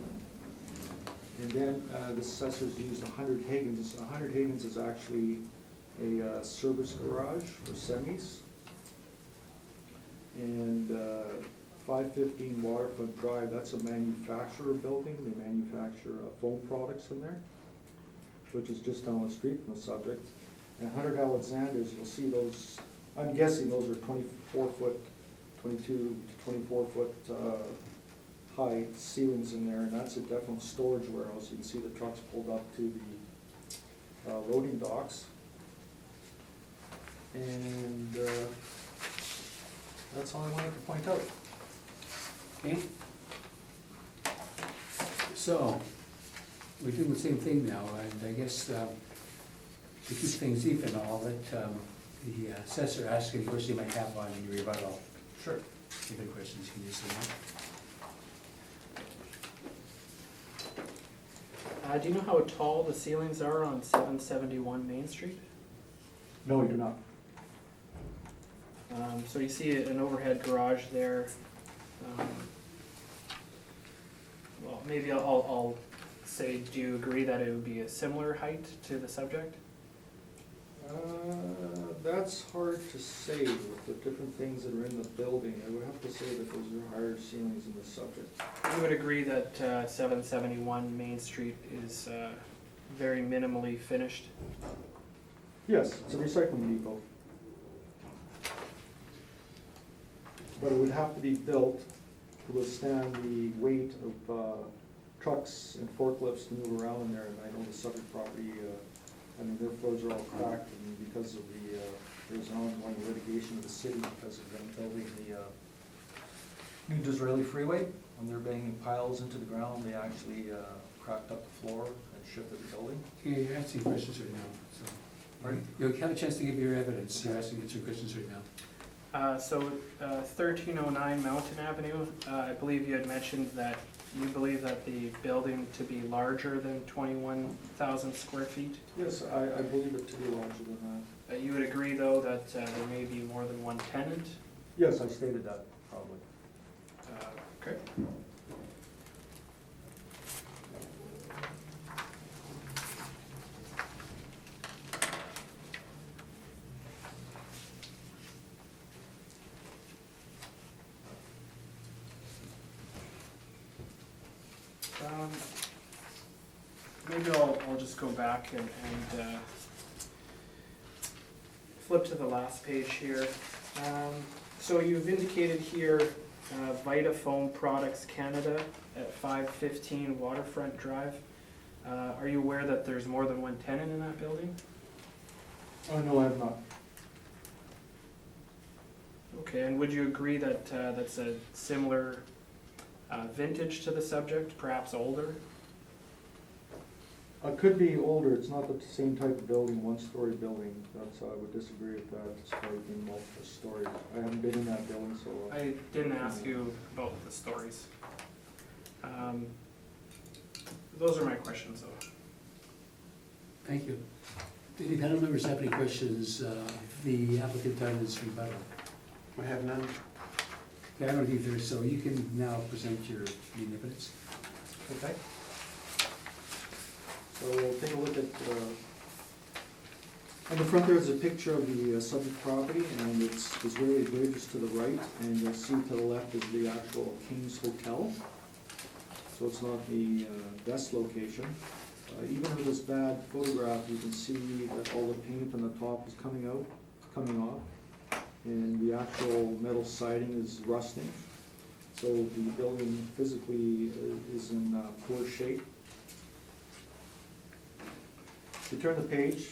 And then the assessors used 100 Higgins. 100 Higgins is actually a service garage for semis. And 515 Waterfront Drive, that's a manufacturer building. They manufacture foam products in there, which is just down the street from the subject. And 100 Alexander's, you'll see those I'm guessing those are 24-foot, 22 to 24-foot high ceilings in there, and that's a definite storage warehouse. You can see the trucks pulled up to the loading docks. And that's all I wanted to point out. Okay? So, we're doing the same thing now, and I guess to keep things even, I'll let the assessor ask any questions you might have on your rebuttal. Sure. If you have any questions, you can just say no. Do you know how tall the ceilings are on 771 Main Street? No, you do not. So you see an overhead garage there. Well, maybe I'll say, do you agree that it would be a similar height to the subject? That's hard to say with the different things that are in the building. I would have to say that those are higher ceilings in the subject. You would agree that 771 Main Street is very minimally finished? Yes, it's a recycling depot. But it would have to be built to withstand the weight of trucks and forklifts to move around in there. And I know the subject property, I mean, their floors are all cracked, and because of the, there's an ongoing litigation with the city because of them building the new Disraeli freeway. When they're banging piles into the ground, they actually cracked up the floor and shifted the building. Okay, you're asking questions right now, so. Pardon? You'll have a chance to give your evidence, you're asking your questions right now. 1309 Mountain Avenue, I believe you had mentioned that you believe that the building to be larger than 21,000 square feet. Yes, I believe it to be larger than that. You would agree, though, that there may be more than one tenant? Yes, I stated that, probably. Okay. Maybe I'll just go back and flip to the last page here. So you've indicated here Vitafoam Products Canada at 515 Waterfront Drive. Are you aware that there's more than one tenant in that building? Oh, no, I have not. Okay, and would you agree that that's a similar vintage to the subject, perhaps older? It could be older, it's not the same type of building, one-story building, that's, I would disagree with that, it's probably been multiple stories. I haven't been in that building, so. I didn't ask you about the stories. Those are my questions, though. Thank you. Do any panel members have any questions the applicant on his rebuttal? I have none. Okay, I don't either, so you can now present your main evidence. Okay. So we'll take a look at, on the front there's a picture of the subject property, and it's Disraeli Bridge is to the right, and you'll see to the left is the actual King's Hotel. So it's not the best location. Even with this bad photograph, you can see that all the paint on the top is coming off, and the actual metal siding is rusting. So the building physically is in poor shape. If you turn the page,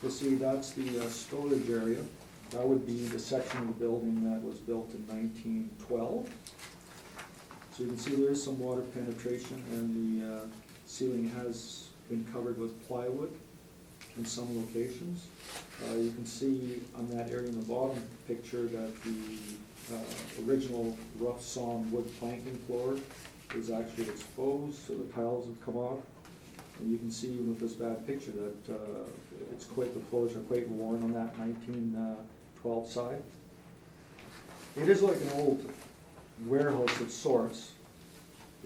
you'll see that's the storage area. That would be the section of the building that was built in 1912. So you can see there is some water penetration, and the ceiling has been covered with plywood in some locations. You can see on that area in the bottom picture that the original rough sawn wood planking floor is actually exposed, so the tiles have come off. And you can see with this bad picture that the floors are quite worn on that 1912 side. It is like an old warehouse of sorts.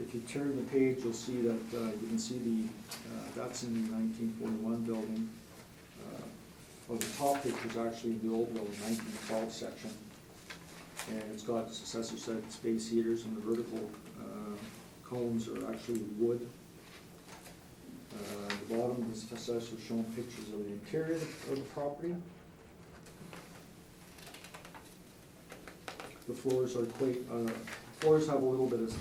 If you turn the page, you'll see that you can see that's in the 1941 building. Well, the top picture is actually the old building, 1912 section. And it's got, as the assessor said, space heaters, and the vertical columns are actually wood. The bottom, the assessor showing pictures of the interior of the property. The floors are quite, floors have a little bit of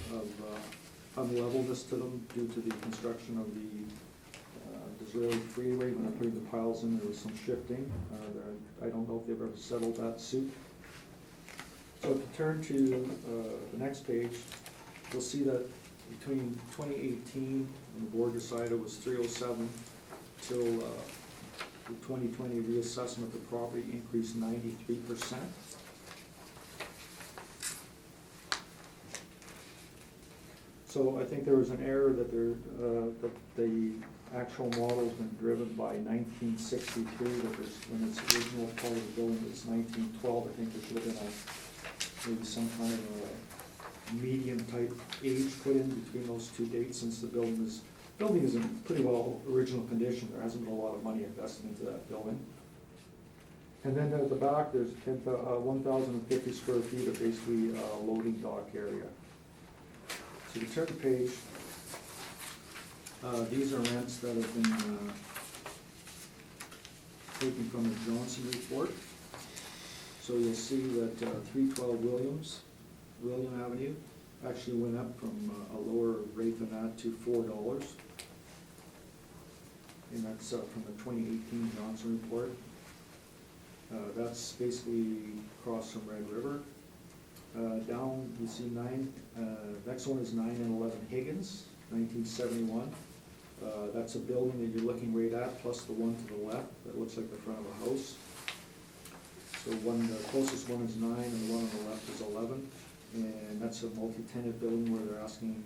unlevelness to them due to the construction of the Disraeli freeway. When they're putting the piles in, there was some shifting. I don't know if they've ever settled that suit. So if you turn to the next page, you'll see that between 2018, when the board decided it was 307, till the 2020 reassessment of the property increased 93%. So I think there was an error that that the actual model's been driven by 1963, that there's, when its original part of the building was 1912, I think there should have been maybe some kind of a median type age put in between those two dates, since the building is in pretty well original condition. There hasn't been a lot of money invested into that building. And then at the back, there's 1,050 square feet of basically loading dock area. So you turn the page, these are rents that have been taken from the Johnson report. So you'll see that 312 William Avenue actually went up from a lower rate than that to $4. And that's from the 2018 Johnson report. That's basically across from Red River. Down, you see next one is 9 and 11 Higgins, 1971. That's a building that you're looking right at, plus the one to the left that looks like the front of a house. So the closest one is 9 and the one on the left is 11. And that's a multi-tenant building where they're asking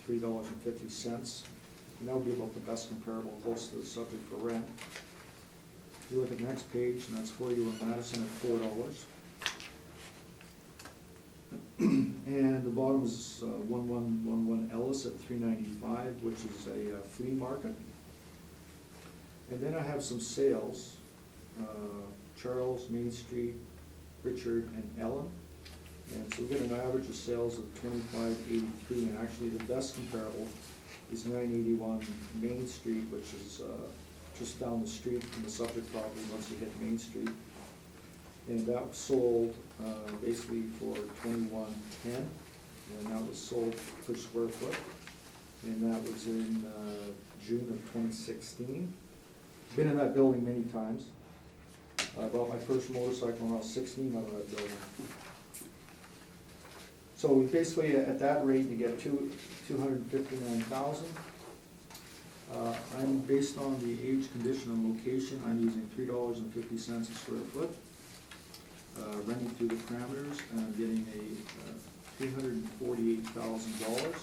$3.50. And that would be about the best comparable close to the subject for rent. If you look at the next page, and that's 41 Madison at $4. And the bottom is 1111 Ellis at $3.95, which is a flea market. And then I have some sales, Charles, Main Street, Richard, and Ellen. And so we get an average of sales of $25.83, and actually the best comparable is 981 Main Street, which is just down the street from the subject property once you hit Main Street. And that was sold basically for $21.10, and that was sold per square foot. And that was in June of 2016. Been in that building many times. I bought my first motorcycle when I was 16 out of that building. So we basically, at that rate, you get $259,000. I'm based on the age, condition, and location. I'm using $3.50 a square foot. Running through the parameters, and I'm getting a $348,000.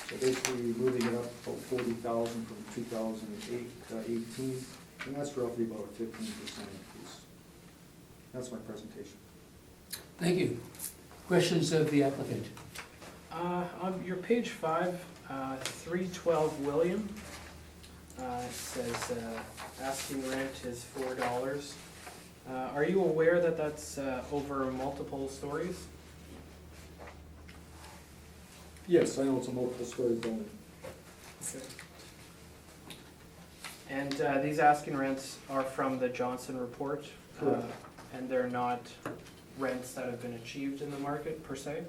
So basically, moving it up about $40,000 from 2018, and that's roughly about a 15% increase. That's my presentation. Thank you. Questions of the applicant? On your page 5, 312 William, it says asking rent is $4. Are you aware that that's over multiple stories? Yes, I know it's a multiple-story building. Okay. And these asking rents are from the Johnson report? Correct. And they're not rents that have been achieved in the market, per se?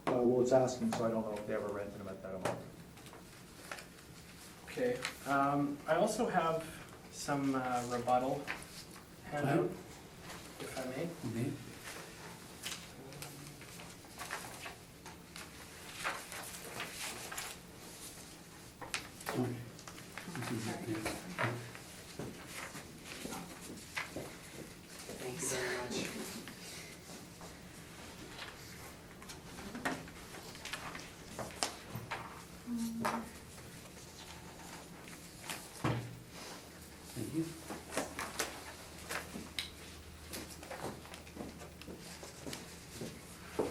Well, it's asking, so I don't know if they ever rented them at that amount. Okay. I also have some rebuttal handout, if I may. Okay. Thank you very much. Thank you.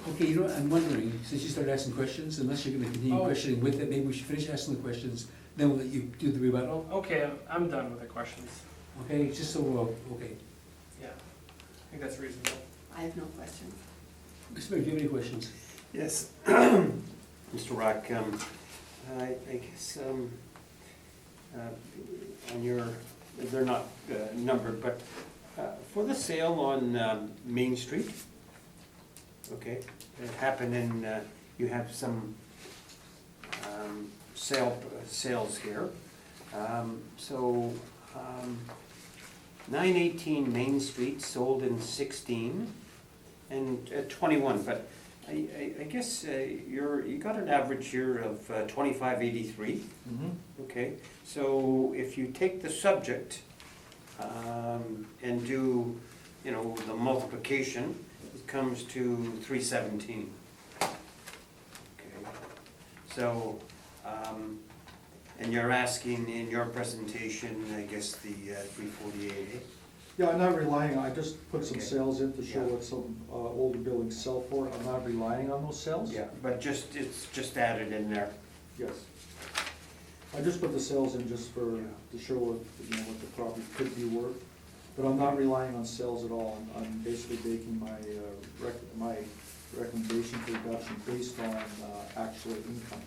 Okay, you know what, I'm wondering, since you started asking questions, unless you're gonna continue Oh. questioning with it, maybe we should finish asking the questions, then we'll let you do the rebuttal. Okay, I'm done with the questions. Okay, just so we're, okay. Yeah, I think that's reasonable. I have no questions. Mr. Mayor, do you have any questions? Yes, Mr. Rock, I guess on your, they're not numbered, but for the sale on Main Street, Okay, it happened in, you have some sales here. So, 918 Main Street sold in 16 and 21, but I guess you got an average here of 2583. Okay, so if you take the subject and do, you know, the multiplication, it comes to 317. Okay, so, and you're asking in your presentation, I guess, the 348. Yeah, I'm not relying, I just put some Okay. sales in to show Yeah. what some older buildings sell for. I'm not relying on those sales. Yeah, but just, it's just added in there. Yes. I just put the sales in just for, Yeah. to show what, you know, what the property could be worth. But I'm not relying on sales at all. I'm basically making my, my recommendation for reduction based on actual income.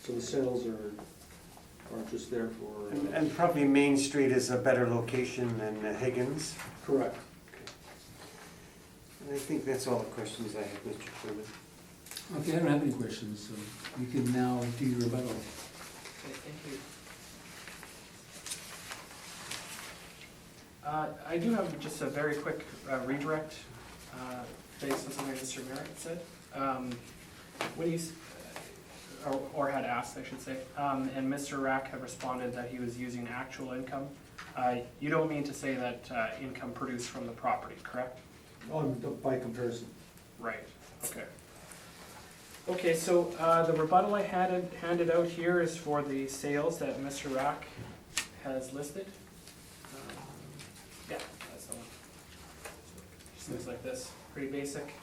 So the sales are just there for. And probably Main Street is a better location than Higgins. Correct. And I think that's all the questions I have, Mr. Chairman. Okay, I don't have any questions, so you can now do your rebuttal. Okay, thank you. I do have just a very quick redirect based on something Mr. Merritt said. When he's, or had asked, I should say, and Mr. Rack had responded that he was using actual income. You don't mean to say that income produced from the property, correct? By comparison. Right, okay. Okay, so the rebuttal I handed out here is for the sales that Mr. Rack has listed. Yeah, that's the one. Just looks like this, pretty basic.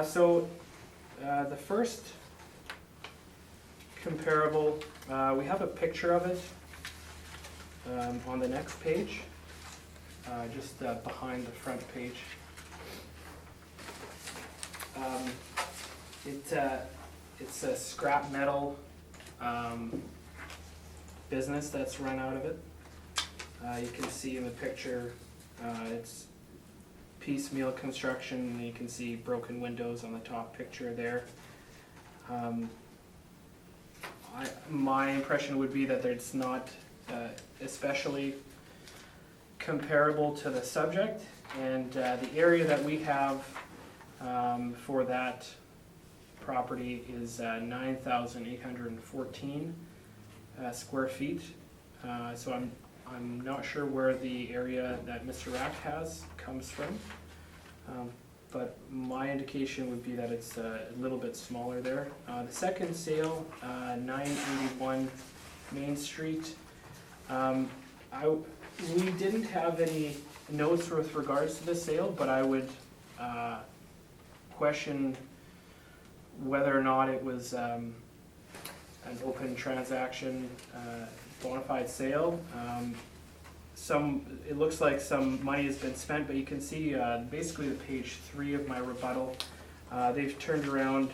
So the first comparable, we have a picture of it on the next page, just behind the front page. It's a scrap metal business that's run out of it. You can see in the picture, it's piecemeal construction, and you can see broken windows on the top picture there. My impression would be that it's not especially comparable to the subject, and the area that we have for that property is 9,814 square feet. So I'm not sure where the area that Mr. Rack has comes from, but my indication would be that it's a little bit smaller there. The second sale, 981 Main Street. We didn't have any notes with regards to the sale, but I would question whether or not it was an open transaction, bona fide sale. It looks like some money has been spent, but you can see basically the page 3 of my rebuttal. They've turned around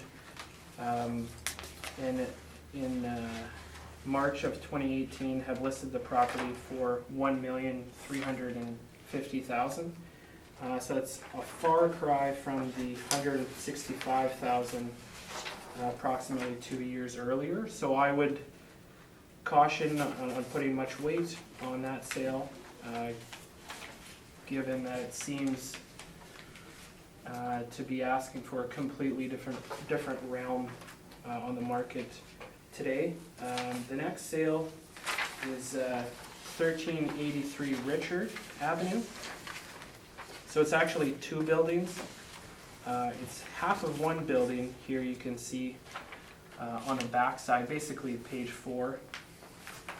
and in March of 2018 have listed the property for $1,350,000. So it's a far cry from the $165,000 approximately 2 years earlier. So I would caution on putting much weight on that sale, given that it seems to be asking for a completely different realm on the market today. The next sale is 1383 Richard Avenue. So it's actually 2 buildings. It's half of one building here, you can see on the back side, basically page 4,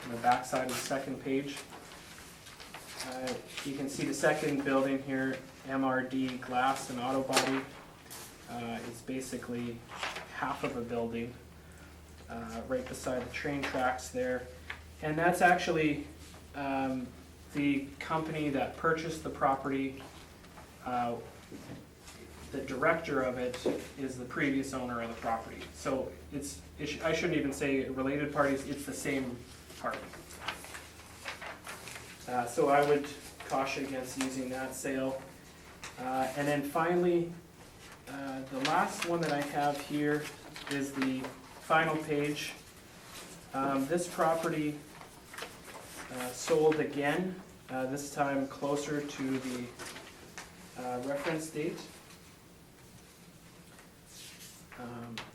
on the back side of the second page. You can see the second building here, MRD Glass and Auto Body. It's basically half of a building right beside the train tracks there. And that's actually the company that purchased the property. The director of it is the previous owner of the property. So I shouldn't even say related parties, it's the same party. So I would caution against using that sale. And then finally, The last one that I have here is the final page. This property sold again, this time closer to the reference date.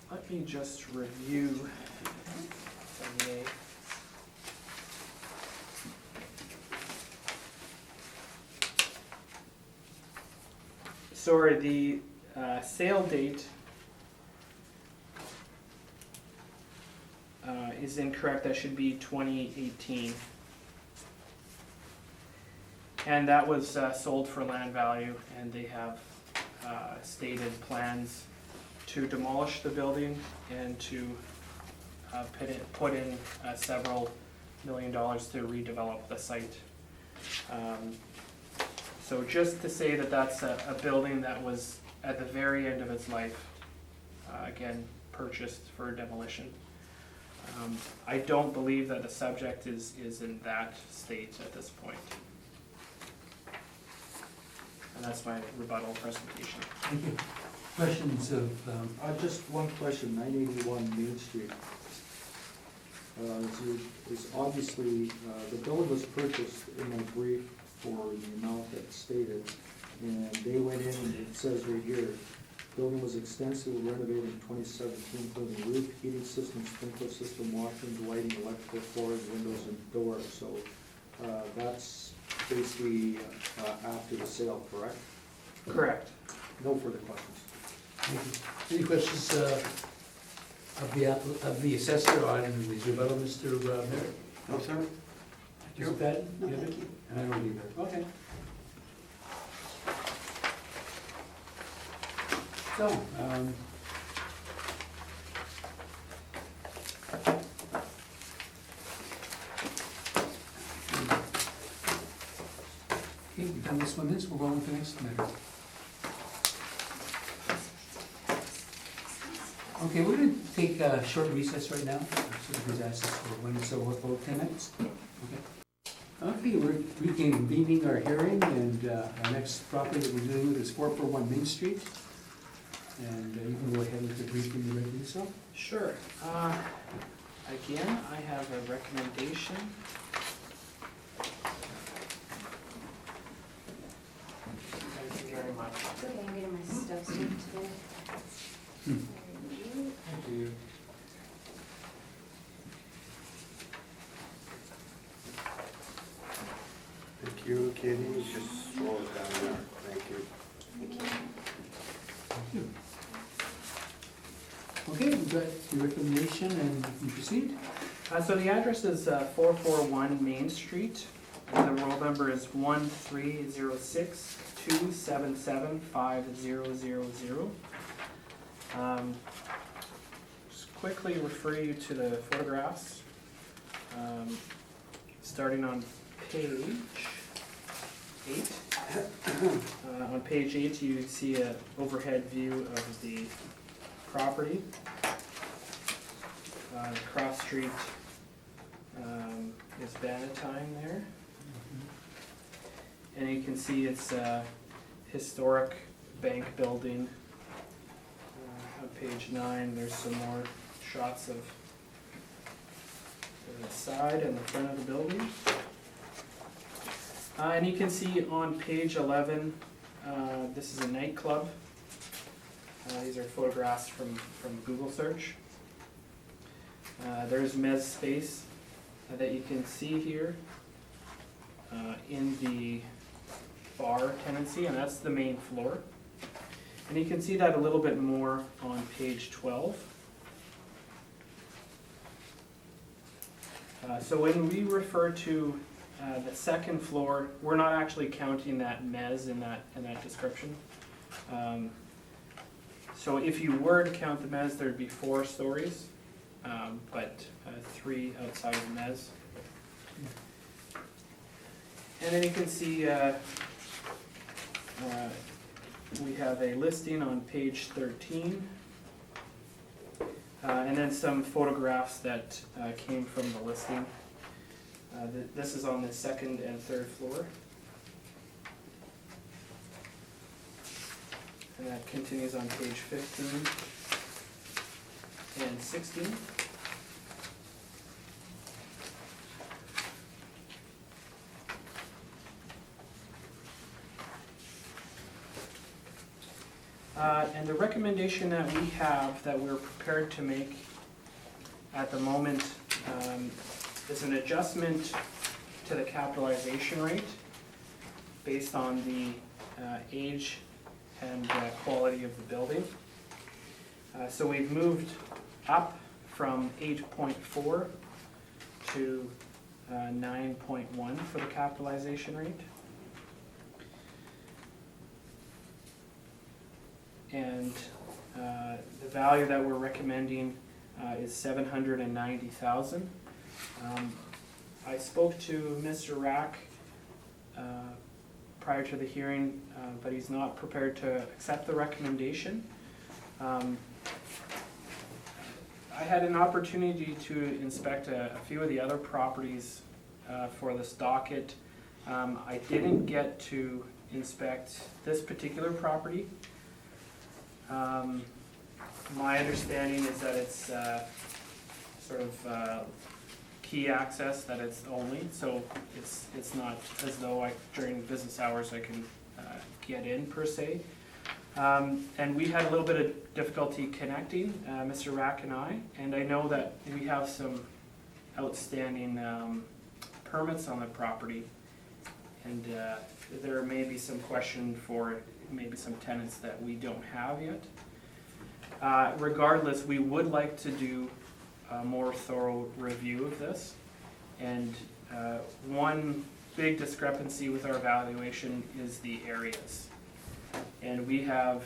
Let me just review, if I may. Sorry, the sale date is incorrect. That should be 2018. And that was sold for land value, and they have stated plans to demolish the building and to put in several $1 million to redevelop the site. So just to say that that's a building that was at the very end of its life, again, purchased for demolition. I don't believe that the subject is in that state at this point. And that's my rebuttal presentation. Thank you. Questions of, Just one question, 981 Main Street. Is obviously, the building was purchased in my brief for the amount that's stated, and they went in, and it says right here, building was extensively renovated in 2017, including roof, heating system, sprinkler system, washroom, lighting, electrical, floors, windows, and doors. So that's basically after the sale, correct? Correct. No further questions. thank you. Any questions of the assessor on the rebuttal, Mr. Merritt? No, sir? Mr. Patton? No, You have thank it? you. And I don't either. Okay. So, okay, we've done this one, we'll go on to the next matter. Okay, we're gonna take a short recess right now. So please ask us for one, so we'll vote 10 minutes. Okay. Okay, we're reconvening our hearing, and our next property that we're dealing with is 441 Main Street. And you can go ahead with the briefing, you ready to do so? Sure. Again, I have a recommendation. Thank you very much. It's okay, I'm getting my stuff straight today. Hmm. Thank you. Thank you, Kenny, just slow it down there, thank you. Thank you. Okay, we've got your recommendation, and you can proceed. So the address is 441 Main Street. The roll number is 13062775000. Just quickly refer you to the photographs. Starting on page 8. On page 8, you see an overhead view of the property. Cross Street is Bannatyne there. And you can see it's a historic bank building. On page 9, there's some more shots of the side and the front of the building. And you can see on page 11, this is a nightclub. These are photographs from Google search. There's mezz space that you can see here in the bar tenancy, and that's the main floor. And you can see that a little bit more on page 12. So when we refer to the second floor, we're not actually counting that mezz in that description. So if you were to count the mezz, there'd be 4 stories, but 3 outside of the mezz. And then you can see we have a listing on page 13, and then some photographs that came from the listing. This is on the 2nd and 3rd floor. and that continues on page 15 and 16. And the recommendation that we have, that we're prepared to make at the moment, is an adjustment to the capitalization rate based on the age and quality of the building. So we've moved up from 8.4 to 9.1 for the capitalization rate. And the value that we're recommending is $790,000. I spoke to Mr. Rack prior to the hearing, but he's not prepared to accept the recommendation. I had an opportunity to inspect a few of the other properties for this docket. I didn't get to inspect this particular property. My understanding is that it's sort of key access, that it's only, so it's not as though during business hours I can get in per se. And we had a little bit of difficulty connecting, Mr. Rack and I know that we have some outstanding permits on the property, and there may be some question for maybe some tenants that we don't have yet. Regardless, we would like to do a more thorough review of this. And one big discrepancy with our evaluation is the areas. And we have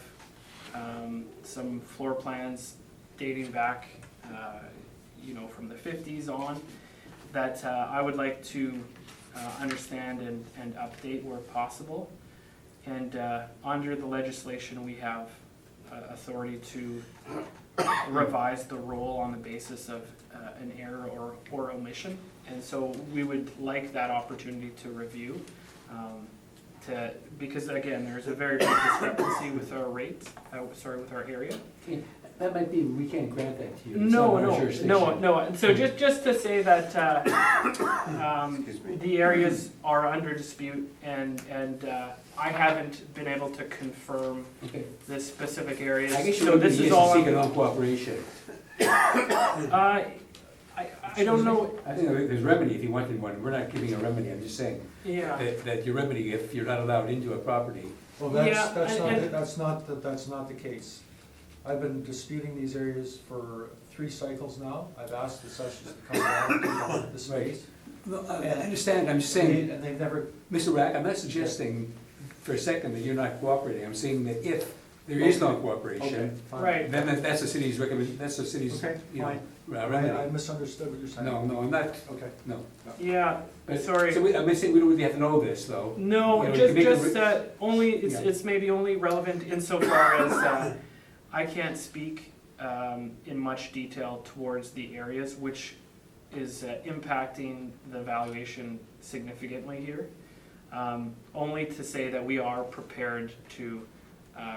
some floor plans dating back, from the 50s on, that I would like to understand and update where possible. And under the legislation, we have authority to revise the roll on the basis of an error or omission. And so we would like that opportunity to review, because again, there's a very big discrepancy with our rates, with our area. That might be, we can't grant that to you. It's not our jurisdiction. No. So just to say that Excuse me. the areas are under dispute, and I haven't been able to confirm Okay. the specific areas. I guess you So would this be is all. seeking non-cooperation. I don't know. I think there's remedy if you wanted one. We're not giving a remedy, I'm just saying Yeah. that your remedy, if you're not allowed into a property. Well, Yeah, that's not the case. I've been disputing these areas for 3 cycles now. I've asked the sessions to come down and take on the space. No, I understand, I'm just saying, And they've never, Mr. Rack, I'm not suggesting for a second that you're not cooperating. I'm saying that if there is no okay, cooperation, fine. Right. then that's the city's that's the city's, Okay, fine. I remedy. misunderstood what you're saying. No, I'm not, Okay. no. Yeah. But- Sorry. So I'm saying we don't really have to know this, though. No, You know, you can make a just only Yeah. it's maybe only relevant insofar as I can't speak in much detail towards the areas which is impacting the valuation significantly here. Only to say that we are prepared to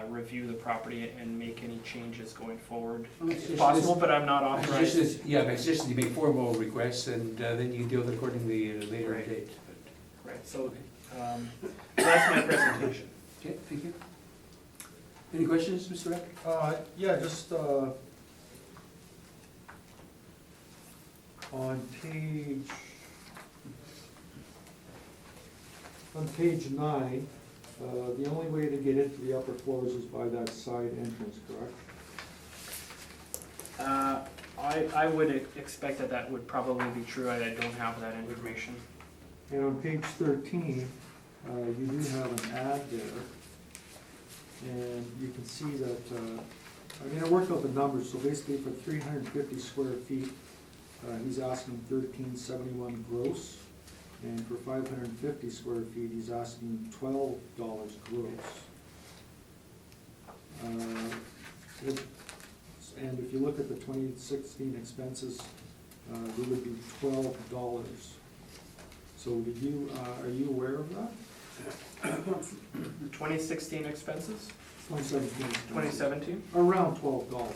review the property and make any changes going forward. It's possible, but I'm not authorized. Yeah, my suggestion is you make formal requests, and then you can deal with it accordingly at a later Right. date. Right, so that's my presentation. Okay, thank you. Any questions, Mr. Rack? Yeah, just, on page 9, the only way to get into the upper floors is by that side entrance, correct? I would expect that would probably be true. I don't have that information. And on page 13, you do have an ad there. And you can see that, I worked out the numbers, so basically for 350 square feet, he's asking $13.71 gross. And for 550 square feet, he's asking $12 gross. And if you look at the 2016 expenses, they would be $12. So did you, are you aware of that? 2016 expenses? 2017. 2017? Around $12.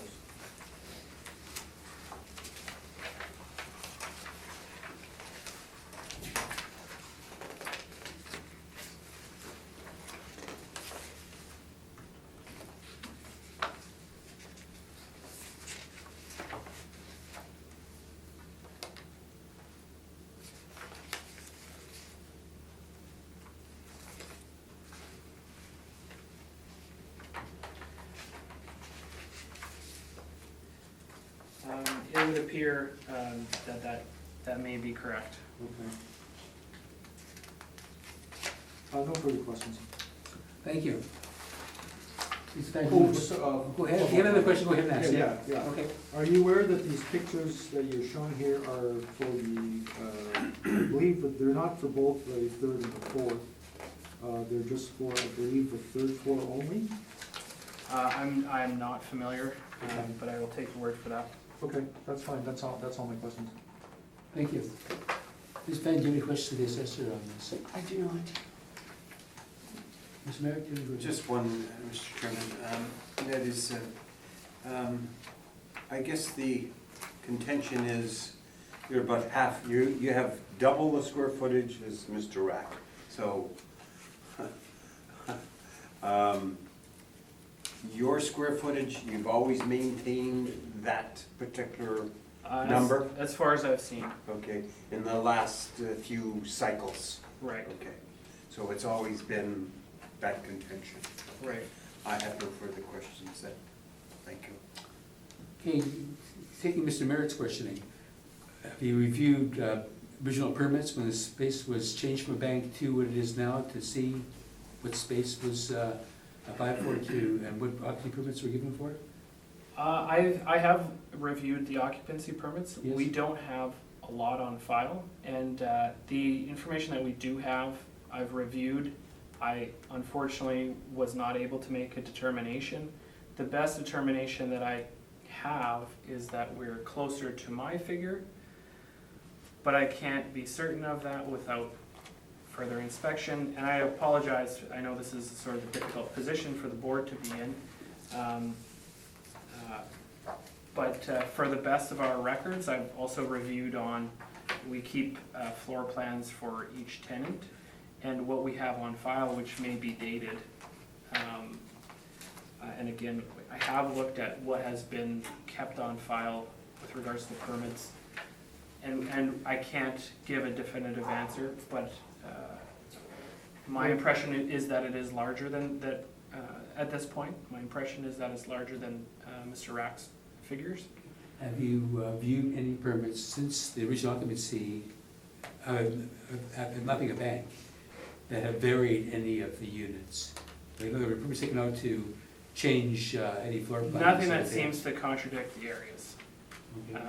It would appear that may be correct. Okay. No further questions. Thank you. Please, thank Oh, you. so, Go ahead, if you have another question, go ahead and ask it. Yeah. Okay. Are you aware that these pictures that you're showing here are for the, I believe that they're not for both the third and the fourth? They're just for, I believe, the third floor only? I'm not familiar, Okay. but I will take your word for that. Okay, that's fine, that's all my questions. Thank you. Ms. Penn, do you have any questions to the assessor on this? I do not. Ms. Merrick, do you have any? Just one, Mr. Chairman. That is, I guess the contention is you're about half, you have double the square footage as Mr. Rack. So, your square footage, you've always maintained that particular number? As far as I've seen, Okay, in the last few cycles? right, Okay, so it's always been that contention. right. I have no further questions then. Thank you. Okay, taking Mr. Merritt's questioning, have you reviewed original permits when the space was changed from a bank to what it is now to see what space was applied for to, and what occupancy permits were given for it? I have reviewed the occupancy permits. Yes. We don't have a lot on file, and the information that we do have, I've reviewed. I unfortunately was not able to make a determination. The best determination that I have is that we're closer to my figure, but I can't be certain of that without further inspection, and I apologize, I know this is sort of a difficult position for the board to be in. But for the best of our records, I've also reviewed on, we keep floor plans for each tenant, and what we have on file, which may be dated. And again, I have looked at what has been kept on file with regards to permits, and I can't give a definitive answer, but my impression is that it is larger than that, at this point. My impression is that it's larger than Mr. Rack's figures. Have you viewed any permits since the original occupancy, not being a bank, that have varied any of the units? Like, there were permits taken out to change any floor plans? Nothing that or anything? seems to contradict the areas. Okay.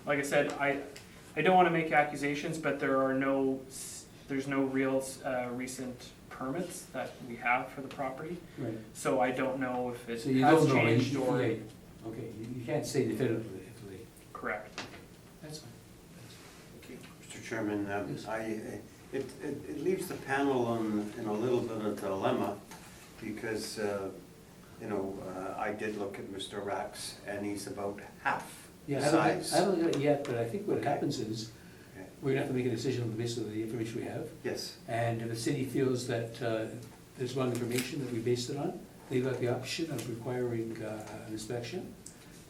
Like I said, I don't want to make accusations, but there's no real recent permits that we have for the property, Right. so I don't know if So it you has don't know, changed or. okay, you can't say definitively. Correct. That's fine. Mr. Chairman, Yes. it leaves the panel in a little bit of dilemma because, I did look at Mr. Rack's and he's about half Yeah, the I size. haven't got it yet, but I think what Okay. happens is, Okay. we're gonna have to make a decision on the basis of the information we have. Yes, And if the city feels that there's wrong information that we based it on, they've got the option of requiring an inspection,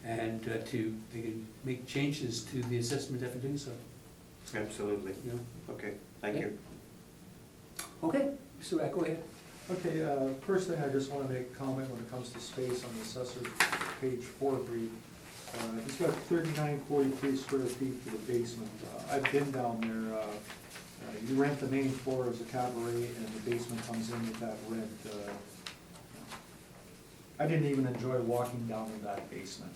and they can make changes to the assessment after doing so, absolutely. you know? Okay, thank you. Okay, Mr. Rack, go ahead. Okay, first thing I just want to make a comment when it comes to space on the assessor page 4-3. He's got 3943 square feet for the basement. I've been down there. You rent the main floor as a cabaret, and the basement comes in with that rent. I didn't even enjoy walking down in that basement.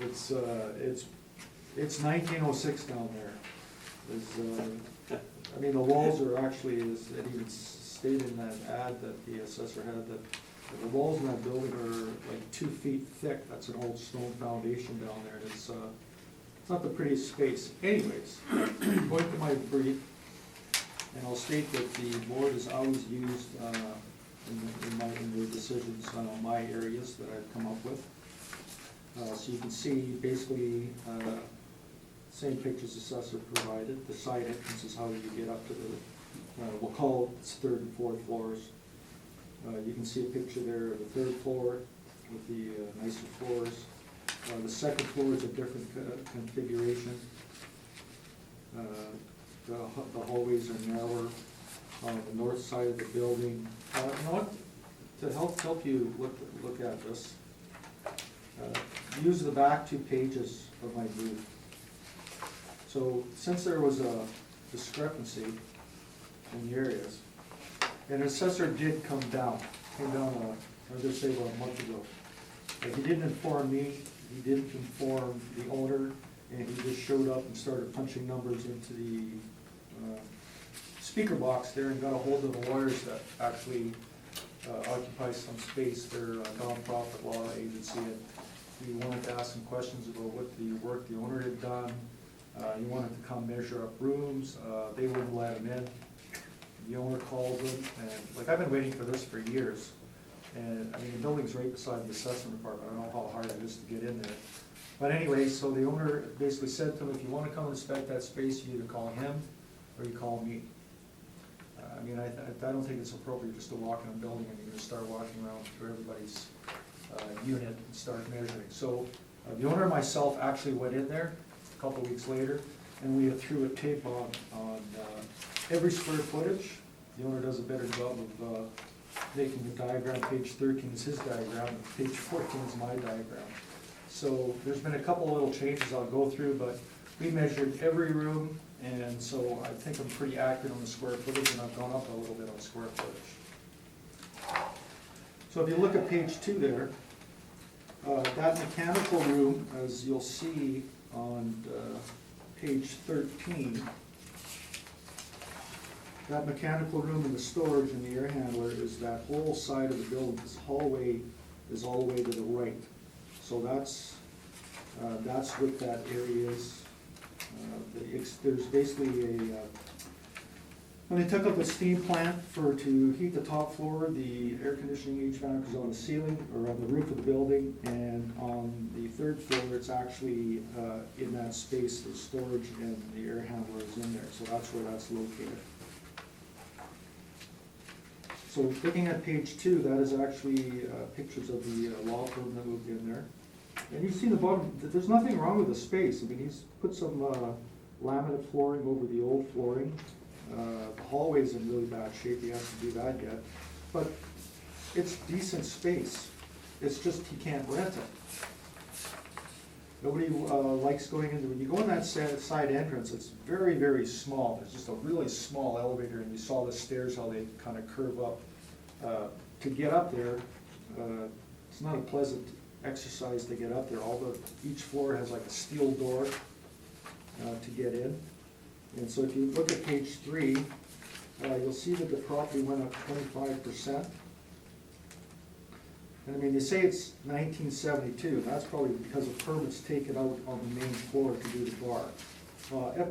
It's 1906 down there. The walls are actually, as it even stated in that ad that the assessor had, that the walls in that building are like 2 feet thick. That's an old stone foundation down there. And it's not the prettiest space. Anyways, going to my brief. And I'll state that the board has always used, in the decisions, my areas that I've come up with. So you can see basically, same pictures assessor provided. The side entrance is how you get up to the, we'll call it third and fourth floors. You can see a picture there of the third floor with the nicer floors. The second floor is a different configuration. The hallways are narrower on the north side of the building. You know what, to help you look at this, use the back 2 pages of my brief. So since there was a discrepancy in the areas, an assessor did came down, I'll just say about a month ago. He didn't inform me, he didn't inform the owner, and he just showed up and started punching numbers into the speaker box there and got a hold of the lawyers that actually occupy some space. They're a nonprofit law agency, and he wanted to ask some questions about what the work the owner had done. He wanted to come measure up rooms. They wouldn't let him in. The owner called him, and like, I've been waiting for this for years. And I mean, the building's right beside the assessment department. I don't know how hard it is to get in there. But anyway, so the owner basically said to him, if you want to come inspect that space, you either call him or you call me. I mean, I don't think it's appropriate just to walk in a building and you're gonna start walking around through everybody's unit and start measuring. So the owner and myself actually went in there a couple weeks later, and we threw a tape on every square footage. The owner does a better job of making the diagram. Page 13 is his diagram, and page 14 is my diagram. So there's been a couple little changes I'll go through, but we measured every room, and so I think I'm pretty accurate on the square footage, and I've gone up a little bit on square footage. So if you look at page 2 there, that mechanical room, as you'll see on page 13, that mechanical room and the storage and the air handler is that whole side of the building. This hallway is all the way to the right. So that's what that area is. There's basically when they took up a steam plant to heat the top floor, the air conditioning HVAC is on the ceiling or on the roof of the building, and on the third floor, it's actually in that space, the storage and the air handler is in there. So that's where that's located. So looking at page 2, that is actually pictures of the law firm that moved in there. And you see the bottom, there's nothing wrong with the space. I mean, he's put some laminate flooring over the old flooring. The hallway's in really bad shape, he has to do that yet. But it's decent space. It's just he can't rent it. Nobody likes going into, when you go in that side entrance, it's very, very small. There's just a really small elevator, and you saw the stairs, how they kind of curve up. To get up there, it's not a pleasant exercise to get up there. Each floor has like a steel door to get in. And so if you look at page 3, you'll see that the property went up 25%. And I mean, they say it's 1972. That's probably because of permits taken out on the main floor to do the bar.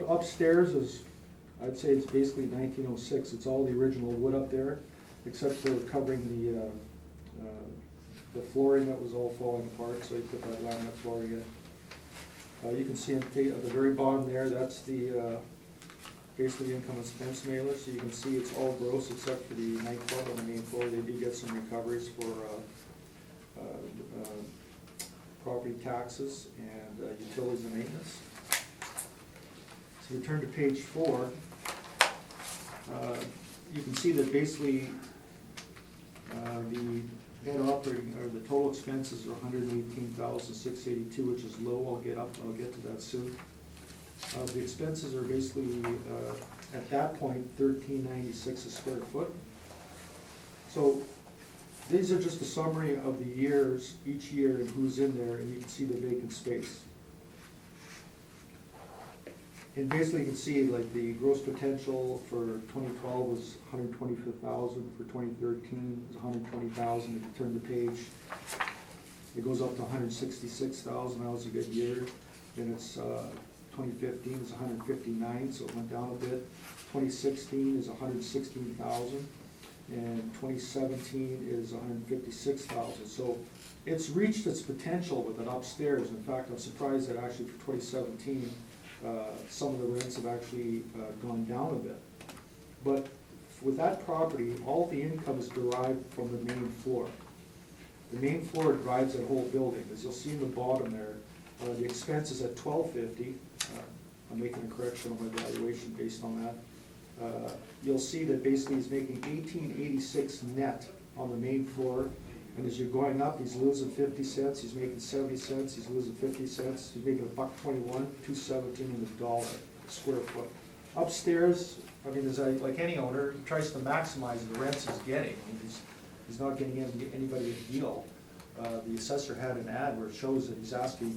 Upstairs is, I'd say it's basically 1906. It's all the original wood up there, except for covering the flooring that was all falling apart, so you put that laminate flooring in. You can see at the very bottom there, that's the basically income expense mailer, so you can see it's all gross except for the nightclub on the main floor. They do get some recoveries for property taxes and utilities and maintenance. So we turn to page 4. You can see that basically the head operating, or the total expenses are $118,682, which is low. I'll get to that soon. The expenses are basically at that point $13.96 a square foot. So these are just a summary of the years, each year, and who's in there, and you can see the vacant space. And basically you can see like the gross potential for 2012 was $125,000, for 2013 was $120,000. If you turn the page, it goes up to $166,000, that was a good year. Then it's 2015 is $159,000, so it went down a bit. 2016 is 116,000, and 2017 is 156,000. So it's reached its potential with it upstairs. In fact, I'm surprised that actually for 2017, some of the rents have actually gone down a bit. But with that property, all the income is derived from the main floor. The main floor drives that whole building. As you'll see in the bottom there, the expense is at $1,250. I'm making a correction on my valuation based on that. You'll see that basically he's making $18.86 net on the main floor. And as you're going up, he's losing 50 cents, he's making 70 cents, he's losing 50 cents, he's making $1.21, $2.17, and $1 a square foot. Upstairs, I mean, like any owner, he tries to maximize the rents he's getting. He's not getting anybody a deal. The assessor had an ad where it shows that he's asking,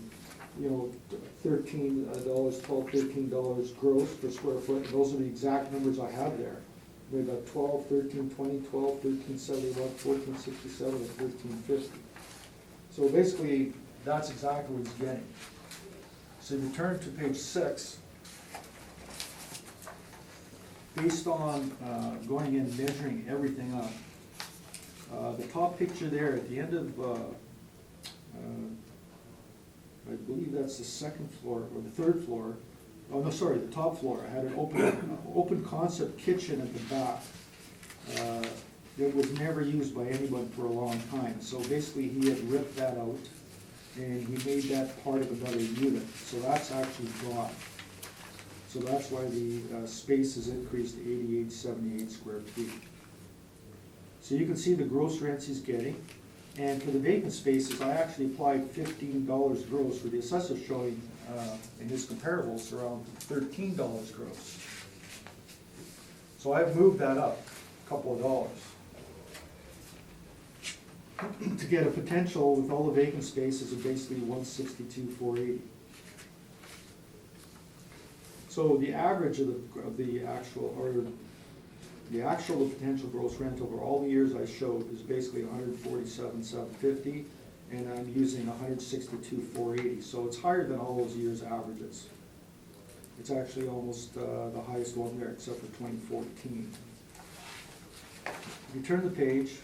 $13, $12, $13 gross per square foot. And those are the exact numbers I have there. We've got 12, 13, 20, 12, 13, 71, 14, 67, and 13, 50. So basically, that's exactly what he's getting. So if you turn to page 6, based on going in and measuring everything up, the top picture there at the end of, I believe that's the second floor, or the third floor. Oh, no, sorry, the top floor. I had an open concept kitchen at the back. It was never used by anyone for a long time. So basically, he had ripped that out, and he made that part of another unit. So that's actually gone. So that's why the space has increased to 8878 square feet. So you can see the gross rents he's getting. And for the vacant spaces, I actually applied $15 gross, for the assessor showing in his comparables around $13 gross. So I've moved that up a couple of dollars to get a potential with all the vacant spaces of basically $162,480. So the average of the actual potential gross rent over all the years I showed is basically $147,750, and I'm using $162,480. So it's higher than all those years' averages. It's actually almost the highest one there, except for 2014. If you turn the page,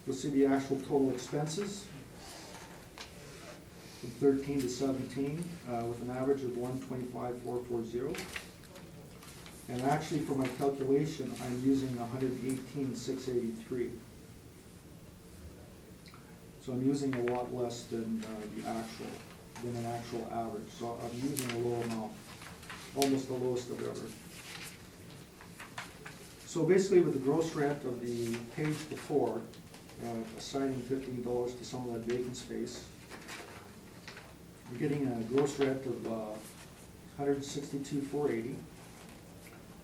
you'll see the actual total expenses from 13 to 17, with an average of 125,440. And actually, for my calculation, I'm using 118,683. So I'm using a lot less than an actual average. So I'm using a low amount, almost the lowest I've ever. So basically, with the gross rent of the page before, assigning $15 to some of that vacant space, we're getting a gross rent of $162,480.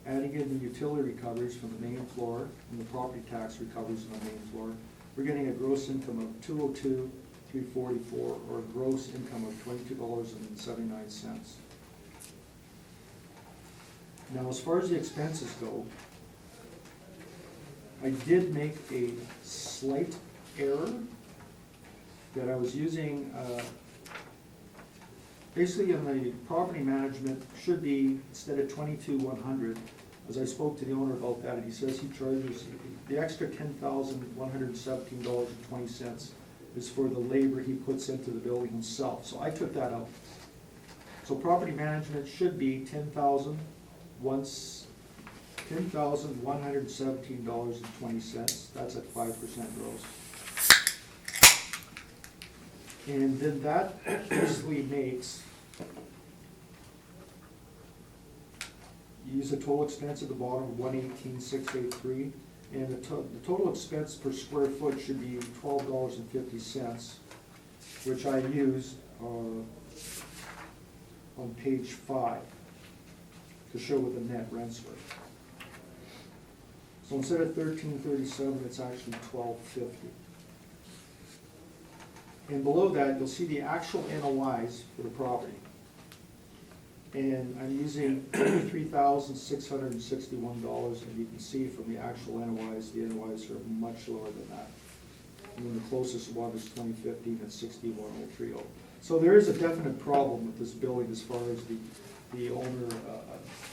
Adding in the utility recoveries from the main floor and the property tax recoveries on the main floor, we're getting a gross income of $202,344, or a gross income of $22.79. Now, as far as the expenses go, I did make a slight error that I was using, basically in the property management should be, instead of $22,100, as I spoke to the owner about that, and he says he charges, the extra $10,117.20 is for the labor he puts into the building himself. So I took that out. So property management should be $10,117.20. That's at 5% gross. And then that basically makes, use the total expense at the bottom of 118,683, and the total expense per square foot should be $12.50, which I used on page 5 to show what the net rents were. So instead of $13.37, it's actually $12.50. And below that, you'll see the actual NOIs for the property. And I'm using $33,661, and you can see from the actual NOIs, the NOIs are much lower than that. and then the closest one is 2015 at 61030. So there is a definite problem with this building as far as the owner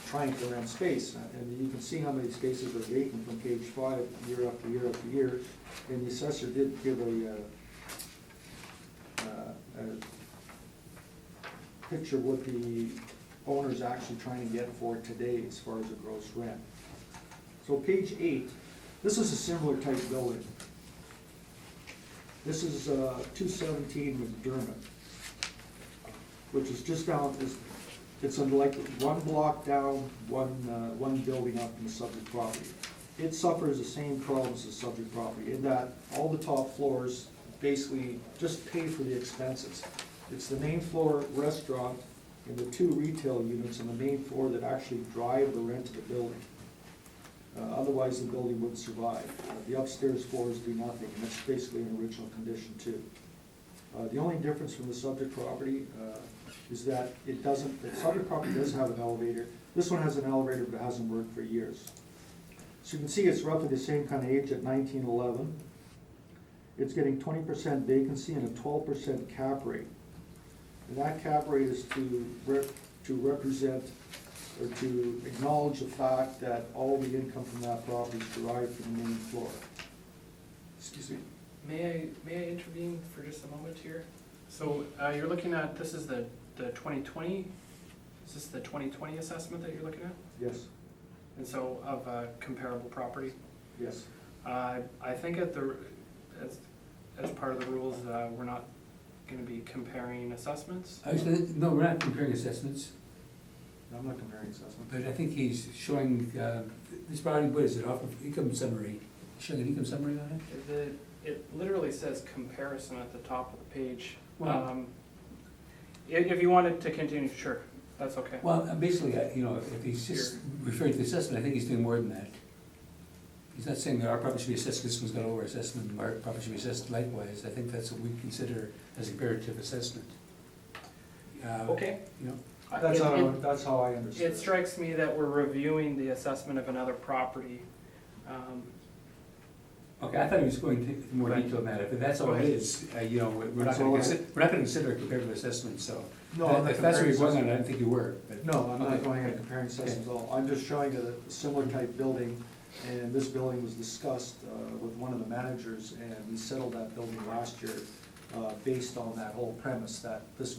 trying to rent space. And you can see how many spaces are vacant from page 5, year after year after year. And the assessor did give a picture of what the owner's actually trying to get for today as far as a gross rent. So page 8, this is a similar type building. This is 217 McDermott, which is just down, it's on like one block down, one building up from the subject property. It suffers the same problems as subject property, in that all the top floors basically just pay for the expenses. It's the main floor restaurant and the 2 retail units on the main floor that actually drive the rent of the building. Otherwise, the building wouldn't survive. The upstairs floors do nothing, and it's basically in original condition too. The only difference from the subject property is that it doesn't, the subject property does have an elevator. This one has an elevator, but it hasn't worked for years. So you can see it's roughly the same kind of age at 1911. It's getting 20% vacancy and a 12% cap rate. And that cap rate is to represent or to acknowledge the fact that all the income from that property is derived from the main floor. Excuse me. May I intervene for just a moment here? So you're looking at, this is the 2020, is this the 2020 assessment that you're looking at? Yes, And so of comparable property? yes. I think as part of the rules, we're not gonna be comparing assessments. Actually, no, we're not comparing assessments, I'm not comparing assessment. but I think he's showing, this property, what is it, off of income summary? Showing an income summary on it? It literally says comparison at the top of the page. Well- If you wanted to continue, sure, that's okay. Well, basically, you know, if he's just referring to the assessment, I think he's doing more than that. He's not saying that our property should be assessed, this one's got a lower assessment, and our property should be assessed likewise. I think that's what we consider as a comparative assessment. Okay. You know, That's It- that's how I understand It strikes me that we're reviewing the assessment of another property. okay, I thought he was going into more detail on that, if that's all it is, you know, we're not That's all gonna consider a comparative assessment, so. No, I'm not If that's where you're going comparing on, I didn't think you were, but. No, I'm not Okay. going at comparing assessments at all. I'm just showing a similar type building, and this building was discussed with one of the managers, and we settled that building last year based on that whole premise that this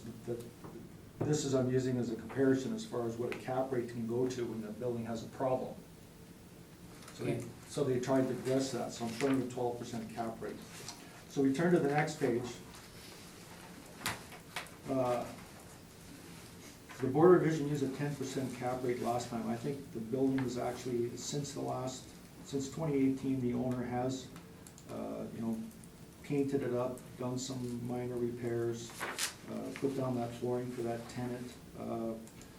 is I'm using as a comparison as far as what a cap rate can go to when the building has a problem. Okay. So they tried to address that, so I'm showing the 12% cap rate. So we turn to the next page. The Board of Revision used a 10% cap rate last time. I think the building was actually, since 2018, the owner has, painted it up, done some minor repairs, put down that flooring for that tenant.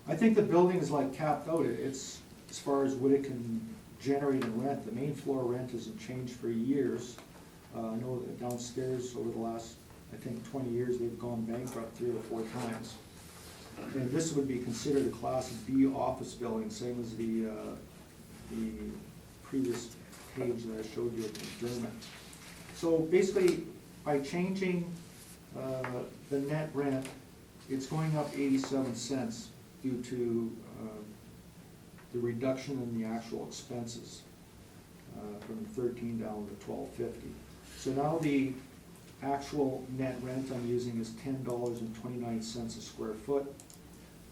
I think the building is like capped out. It's, as far as what it can generate in rent, the main floor rent hasn't changed for years. I know that downstairs over the last, I think, 20 years, they've gone bankrupt 3 or 4 times. And this would be considered a Class B office building, same as the previous page that I showed you of McDermott. So basically, by changing the net rent, it's going up 87 cents due to the reduction in the actual expenses from 13 down to 12.50. So now the actual net rent I'm using is $10.29 a square foot.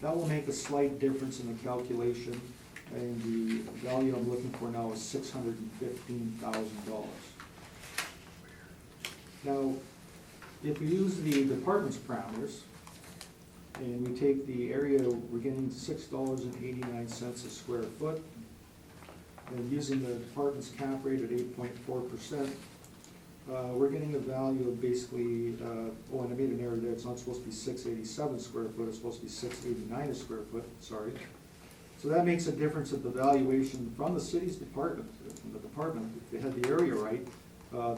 That will make a slight difference in the calculation, and the value I'm looking for now is $615,000. Now, if we use the department's parameters, and we take the area, we're getting $6.89 a square foot, and using the department's cap rate at 8.4%, we're getting a value of basically, oh, and I made an error there, it's not supposed to be 687 square foot, it's supposed to be 689 a square foot, sorry. So that makes a difference of the valuation from the city's department, from the department, if they had the area right,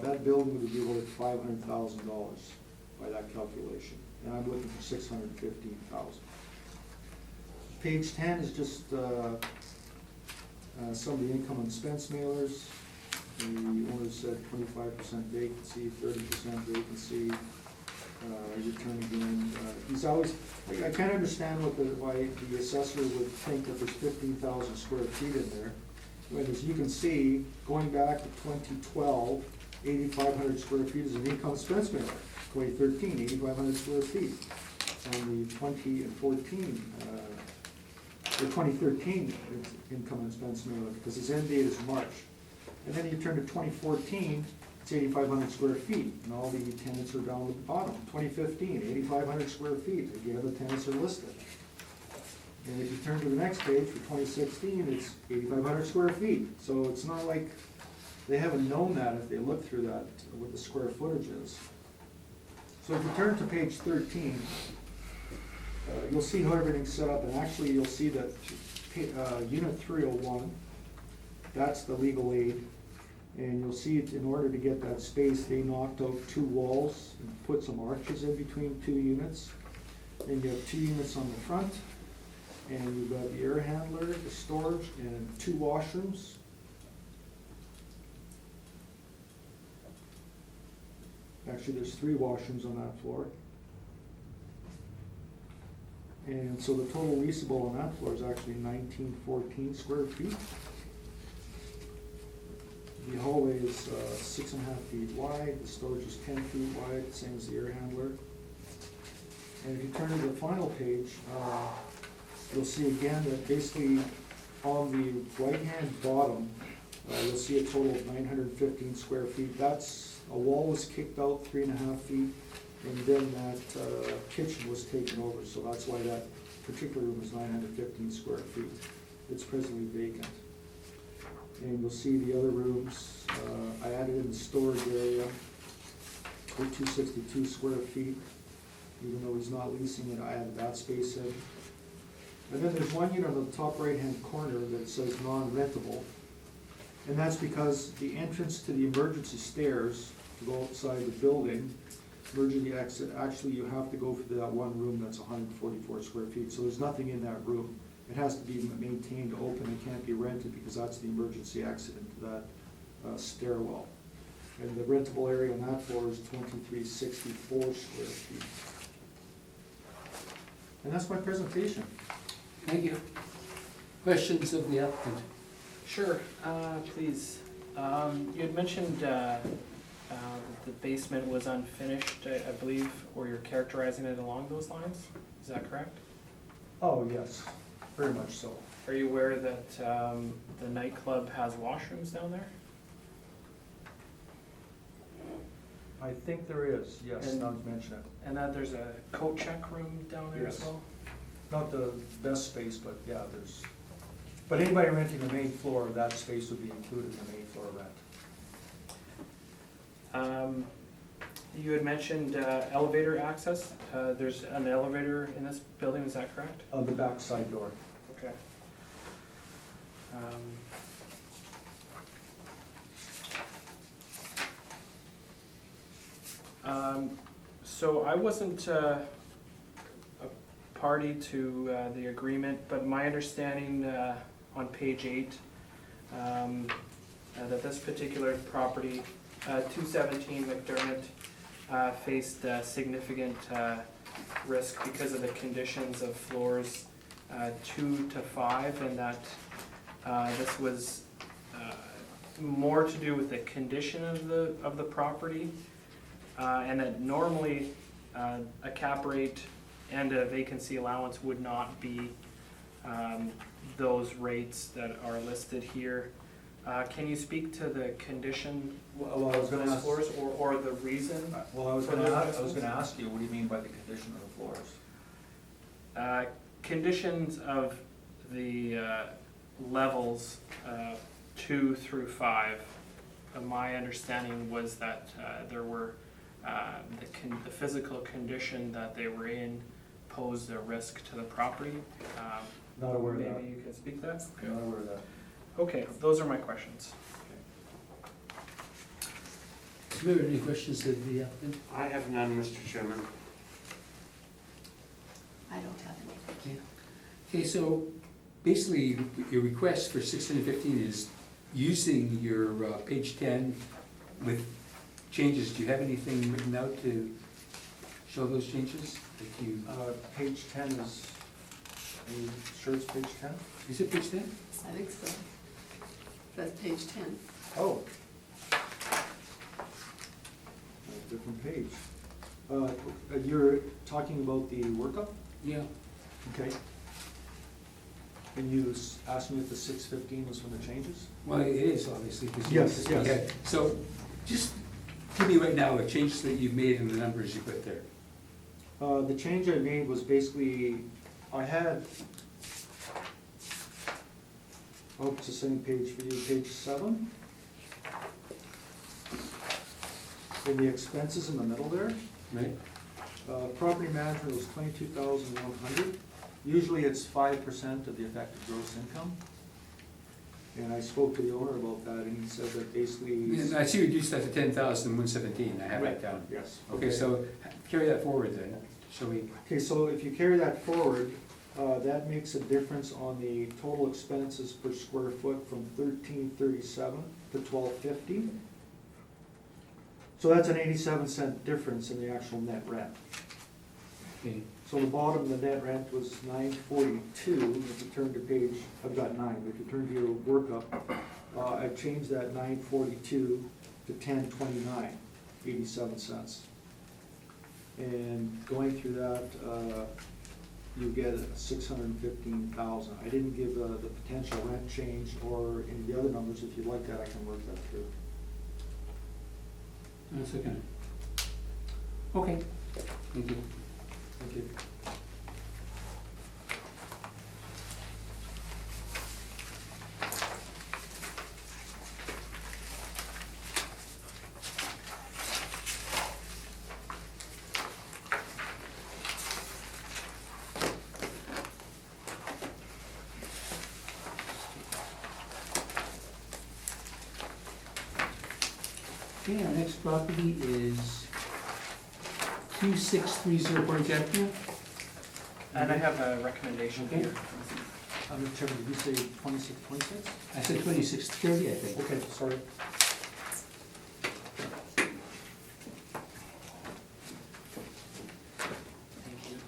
that building would be worth $500,000 by that calculation, and I'm looking for $615,000. Page 10 is just some of the income and expense mailers. The owner said 25% vacancy, 30% vacancy, return again. He's always, I can't understand why the assessor would think that there's 15,000 square feet in there. When, as you can see, going back to 2012, 8,500 square feet is an income expense mailer. 2013, 8,500 square feet. And the 2014, or 2013 income expense mailer, because its end date is March. And then you turn to 2014, it's 8,500 square feet, and all the tenants are down at the bottom. 2015, 8,500 square feet, again, the tenants are listed. And if you turn to the next page, for 2016, it's 8,500 square feet. So it's not like they haven't known that if they look through that, what the square footage is. So if you turn to page 13, you'll see how everything's set up, and actually you'll see that unit 301, that's the legal aid. And you'll see it, in order to get that space, they knocked out 2 walls and put some arches in between 2 units. And you have 2 units on the front, and you've got the air handler, the storage, and 2 washrooms. Actually, there's 3 washrooms on that floor. And so the total leasable on that floor is actually 1914 square feet. The hallway is 6.5 feet wide, the storage is 10 feet wide, same as the air handler. And if you turn to the final page, you'll see again that basically on the right-hand bottom, you'll see a total of 915 square feet. That's, a wall was kicked out 3.5 feet, and then that kitchen was taken over, so that's why that particular room is 915 square feet. It's presently vacant. And you'll see the other rooms, I added in the storage area for 262 square feet. Even though he's not leasing it, I added that space in. And then there's one unit on the top right-hand corner that says non-rentable. And that's because the entrance to the emergency stairs to go outside the building, emergency exit, actually you have to go for that one room that's 144 square feet. So there's nothing in that room. It has to be maintained open, it can't be rented because that's the emergency exit into that stairwell. And the rentable area on that floor is 2364 square feet. And that's my presentation. Thank you. Questions of the applicant? Sure, please. You had mentioned the basement was unfinished, I believe, or you're characterizing it along those lines? Is that correct? Oh, yes, very much so. Are you aware that the nightclub has washrooms down there? I think there is, yes, And- now that you mention it. And that there's a coat check room down there as Yes. well? Not the best space, but yeah, there's, but anybody renting the main floor, that space would be included in the main floor rent. You had mentioned elevator access. There's an elevator in this building, is that correct? On the back side door. Okay. So I wasn't a party to the agreement, but my understanding on page 8, that this particular property, 217 McDermott, faced significant risk because of the conditions of floors 2 to 5, and that this was more to do with the condition of the property, and that normally a cap rate and a vacancy allowance would not be those rates that are listed here. Can you speak to the condition Well, I was of gonna those ask, floors, or the reason? well, I was for gonna those ask, I was adjustments? gonna ask you, what do you mean by the condition of the floors? Conditions of the levels 2 through 5. My understanding was that there were the physical condition that they were in posed a risk to the property. Not aware of that. Maybe you can speak to that? Not aware of that. Okay, those are my questions. Do you have any questions of the applicant? I have none, Mr. Chairman. I don't have any. Okay, so basically, your request for 615 is using your page 10 with changes, do you have anything written out to show those changes? That you, Page 10 is, are you sure it's page 10? is it page 10? I think so. That's page 10. Oh. A different page. You're talking about the workup? Yeah. Okay. And you asked me if the 615 was from the changes? Well, it is, obviously, because Yes, you yes. had, so just give me right now the changes that you've made and the numbers you put there. The change I made was basically, I had, I hope it's the same page for you, page 7. In the expenses in the middle there, Right? property management was 22,100. Usually it's 5% of the effective gross income. And I spoke to the owner about that, and he said that basically. I see you reduced that to 10,117, I have Right. that down. Yes. Okay, so carry that forward then, shall we? Okay, so if you carry that forward, that makes a difference on the total expenses per square foot from 1337 to 1250. So that's an 87-cent difference in the actual net rent. Okay. So the bottom of the net rent was $942. If you turn to page, I've got 9, but if you turn to your workup, I've changed that $942 to $1029, 87 cents. And going through that, you get 615,000. I didn't give the potential rent change or any of the other numbers. If you'd like that, I can work that through. That's okay. Okay, thank you. Thank you. Okay, our next property is 2630 Portage Avenue. And I have a recommendation Okay. here. Mr. Chairman, did you say 26? I said 2630, I think. Okay, sorry. Thank you.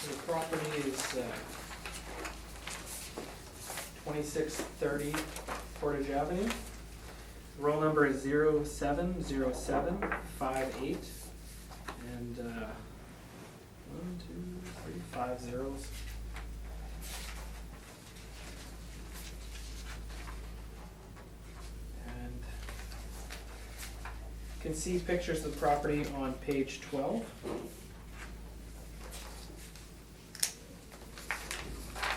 So the property is 2630 Portage Avenue. Roll number is 070758. And 1, 2, 3, 5 zeros. And you can see pictures of the property on page 12.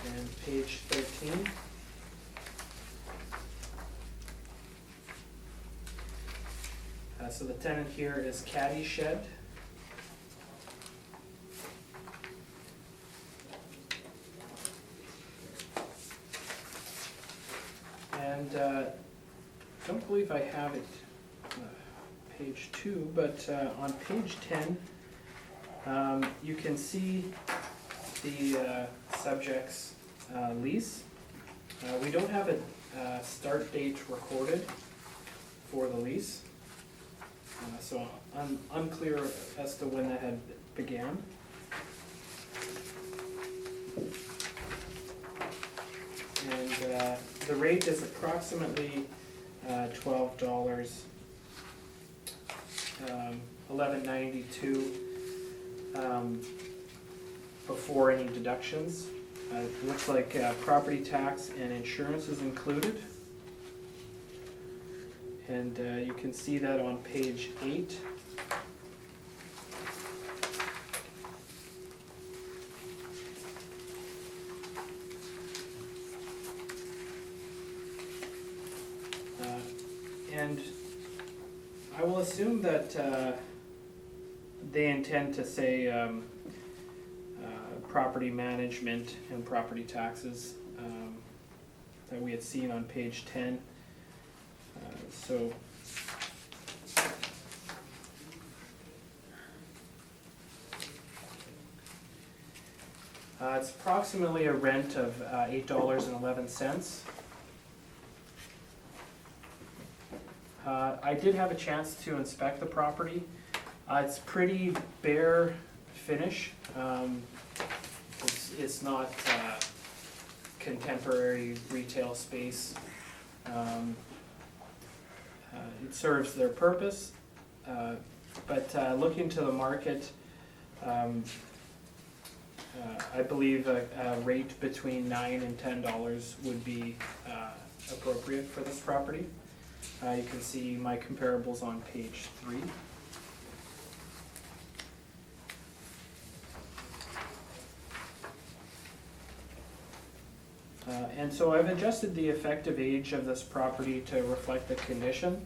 And page 13. So the tenant here is Caddy Shed. And don't believe I have it page 2, but on page 10, you can see the subject's lease. We don't have a start date recorded for the lease, so I'm unclear as to when that had began. And the rate is approximately $12, $11.92 before any deductions. It looks like property tax and insurance is included. And you can see that on page 8. And I will assume assume that they intend to say property management and property taxes that we had seen on page 10. So it's approximately a rent of $8.11. I did have a chance to inspect the property. It's pretty bare finish. It's not contemporary retail space. It serves their purpose, but looking to the market, I believe a rate between $9 and $10 would be appropriate for this property. You can see my comparables on page 3. And so I've adjusted the effective age of this property to reflect the condition.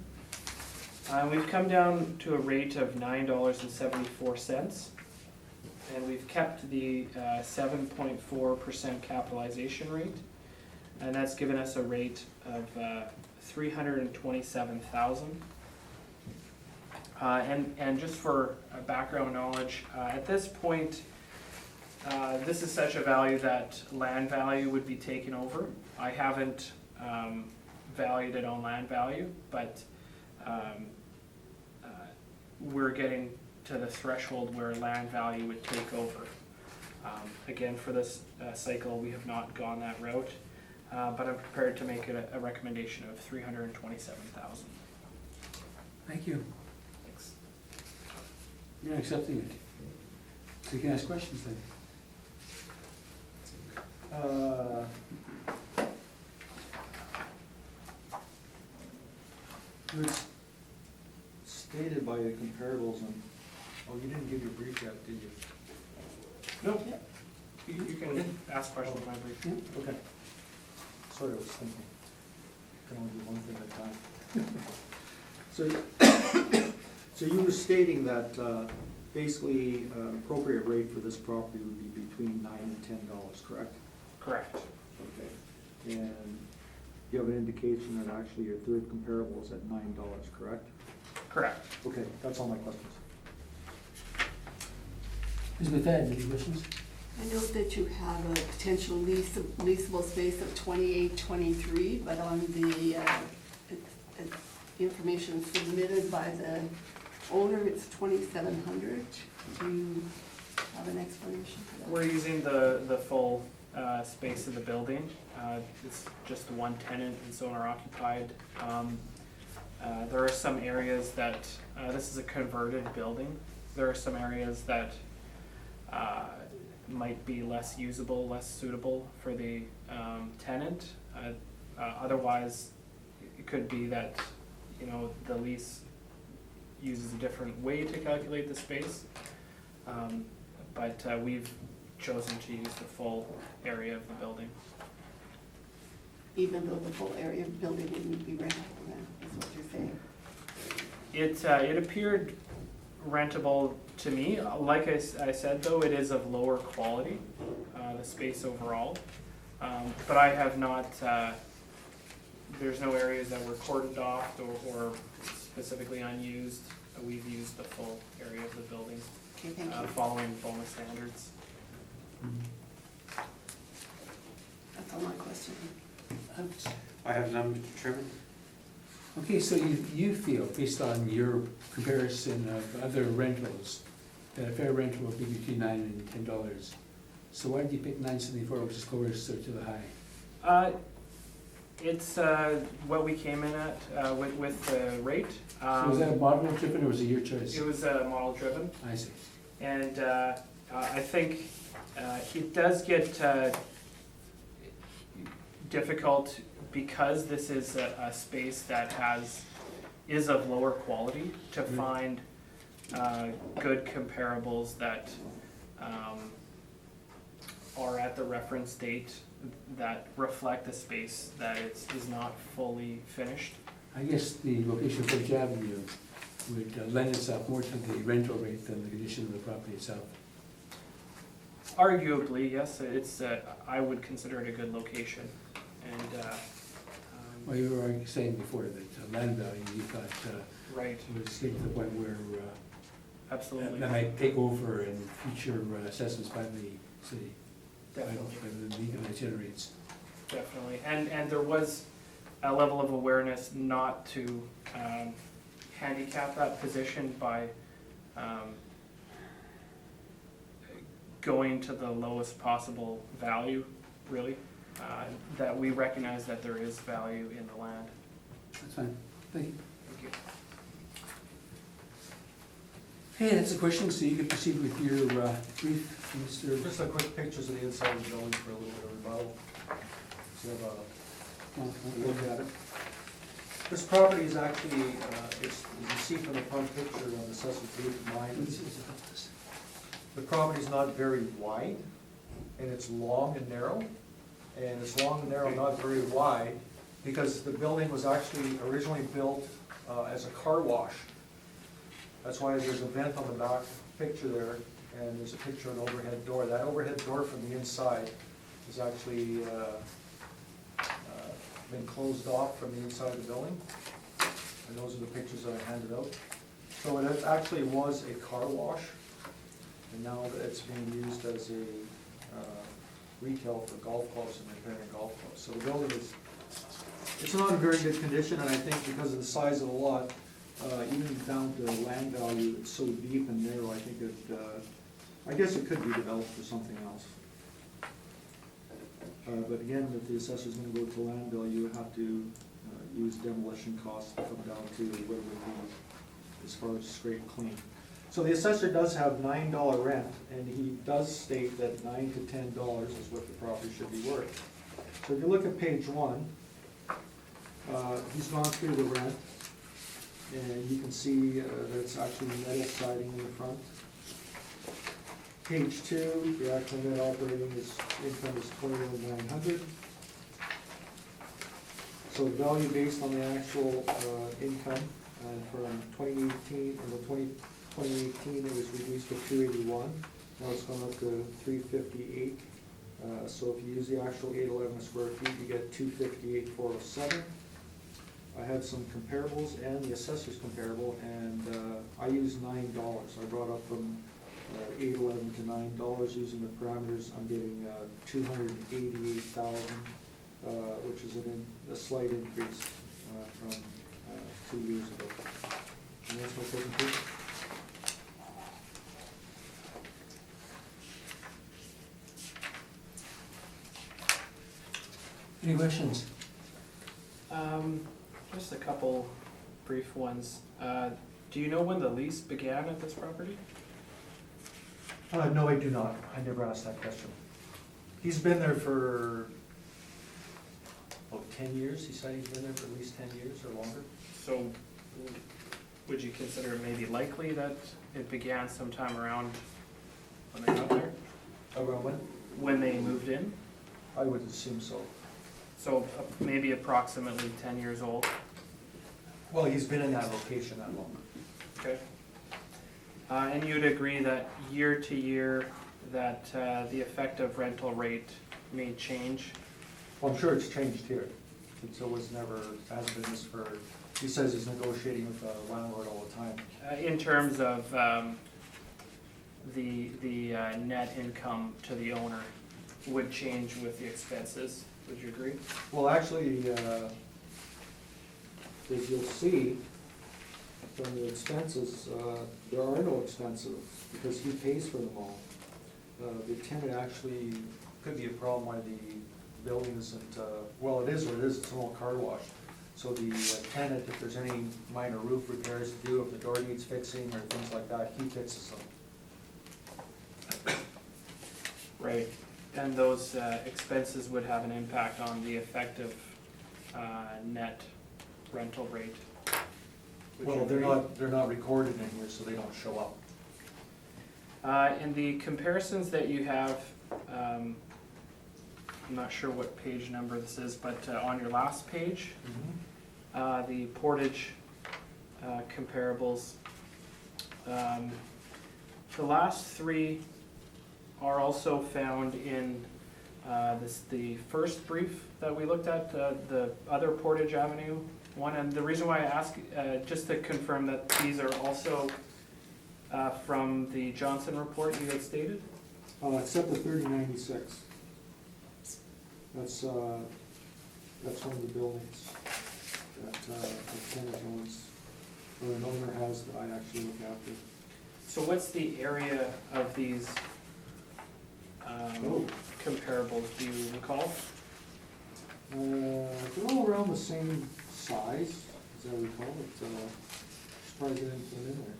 We've come down to a rate of $9.74, and we've kept the 7.4% capitalization rate, and that's given us a rate of $327,000. And just for background knowledge, at this point, this is such a value that land value would be taken over. I haven't valued it on land value, but we're getting to the threshold where land value would take over. Again, for this cycle, we have not gone that route, but I'm prepared to make it a recommendation of $327,000. Thank you. Thanks. You're accepting it. So you can ask questions then. It was stated by the comparables and, oh, you didn't give your brief yet, did you? No, you can ask questions in my brief. Yeah. Okay. Sorry, I was thinking, can only do one thing at a time. So you were stating that basically an appropriate rate for this property would be between $9 and $10, correct? Correct. Okay. And you have an indication that actually your third comparable is at $9, correct? Correct. Okay, that's all my questions. Ms. McFadden, any questions? I note that you have a potential leasable space of 2823, but on the information submitted by the owner, it's 2700. Do you have an explanation for that? We're using the full space of the building. It's just one tenant and so owner occupied. There are some areas that, this is a converted building. There are some areas that might be less usable, less suitable for the tenant. Otherwise, it could be that, you know, the lease uses a different way to calculate the space. But we've chosen to use the full area of the building. Even though the full area of the building wouldn't be rentable, then, is what you're saying? It appeared rentable to me. Like I said, though, it is of lower quality, the space overall. But I have not, there's no areas that were cordoned off or specifically unused. We've used the full area of the building, Okay, thank you. following BOMA standards. That's all my question. I have none, Mr. Chairman. Okay, so you feel, based on your comparison of other rentals, that a fair rental will be between $9 and $10. So why did you pick $9.74, which is closer to the high? It's what we came in at with the rate. So was that a model driven or was it your choice? It was model driven. I see. And I think it does get difficult because this is a space that is of lower quality to find good comparables that are at the reference date that reflect the space that is not fully finished. I guess the location of French Avenue would lend itself more to the rental rate than the condition of the property itself. Arguably, yes, it's, I would consider it a good location, and, Well, you were saying before that land value, you thought right, was getting to the point where absolutely, that might take over in future assessments by the city, by definitely. the income it generates. Definitely, and there was a level of awareness not to handicap that position by going to the lowest possible value, really, that we recognize that there is value in the land. That's fine, thank you. Thank you. Hey, that's the question, so you can proceed with your brief, Mr. Just a quick pictures of the inside of the building for a little bit of rebuttal. So you have a look at it. This property is actually, it's, as you see from the front picture of the Assessor's Brief of mine, the property is not very wide, and it's long and narrow. And it's long and narrow, not very wide, because the building was actually originally built as a car wash. That's why there's a vent on the back picture there, and there's a picture of an overhead door. That overhead door from the inside is actually been closed off from the inside of the building. And those are the pictures that I handed out. So it actually was a car wash, and now it's being used as a retail for golf clubs and repairing golf clubs. So the building is, it's not in very good condition, and I think because of the size of the lot, even down to land value, it's so deep and narrow, I think it, I guess it could be developed for something else. But again, if the assessor's gonna go to land value, you have to use demolition costs to come down to what it would be as far as scrape and clean. So the assessor does have $9 rent, and he does state that $9 to $10 is what the property should be worth. So if you look at page 1, he's gone through the rent, and you can see that it's actually metal siding in the front. Page 2, the actual net operating income is $21,900. So the value based on the actual income from 2018, in the 2018 it was reduced to 281. Now it's gone up to 358. So if you use the actual 811 square feet, you get 258,407. I had some comparables and the assessor's comparable, and I used $9. I brought up from 811 to $9 using the parameters. I'm getting 288,000, which is a slight increase from 2 years ago. And that's my presentation. Any questions? Just a couple brief ones. Do you know when the lease began at this property? No, I do not. I never asked that question. He's been there for, 10 years. He said he's been there for at least 10 years or longer. So would you consider it maybe likely that it began sometime around when they got there? Around when? When they moved in? I would assume so. So maybe approximately 10 years old? Well, he's been in that location that long. Okay. And you'd agree that year to year, that the effective rental rate may change? Well, I'm sure it's changed here. It was never, hasn't been this for, he says he's negotiating with the landlord all the time. In terms of the net income to the owner would change with the expenses, would you agree? Well, actually, as you'll see from the expenses, there are no expenses because he pays for them all. The tenant actually could be a problem why the building isn't, well, it is what it is, it's an old car wash. So the tenant, if there's any minor roof repairs to do, if the door needs fixing or things like that, he fixes them. Right. And those expenses would have an impact on the effective net rental rate? Would you Well, agree? they're not recorded in here, so they don't show up. In the comparisons that you have, I'm not sure what page number this is, but on your last page, the Portage comparables. The last three are also found in the first brief that we looked at, the other Portage Avenue one. And the reason why I ask, just to confirm that these are also from the Johnson report you had stated? Except the 3096. That's one of the buildings that the tenant owns, or an owner has that I actually look after. So what's the area of these comparables, do you recall? They're all around the same size, as I recall, but surprised they didn't put in there.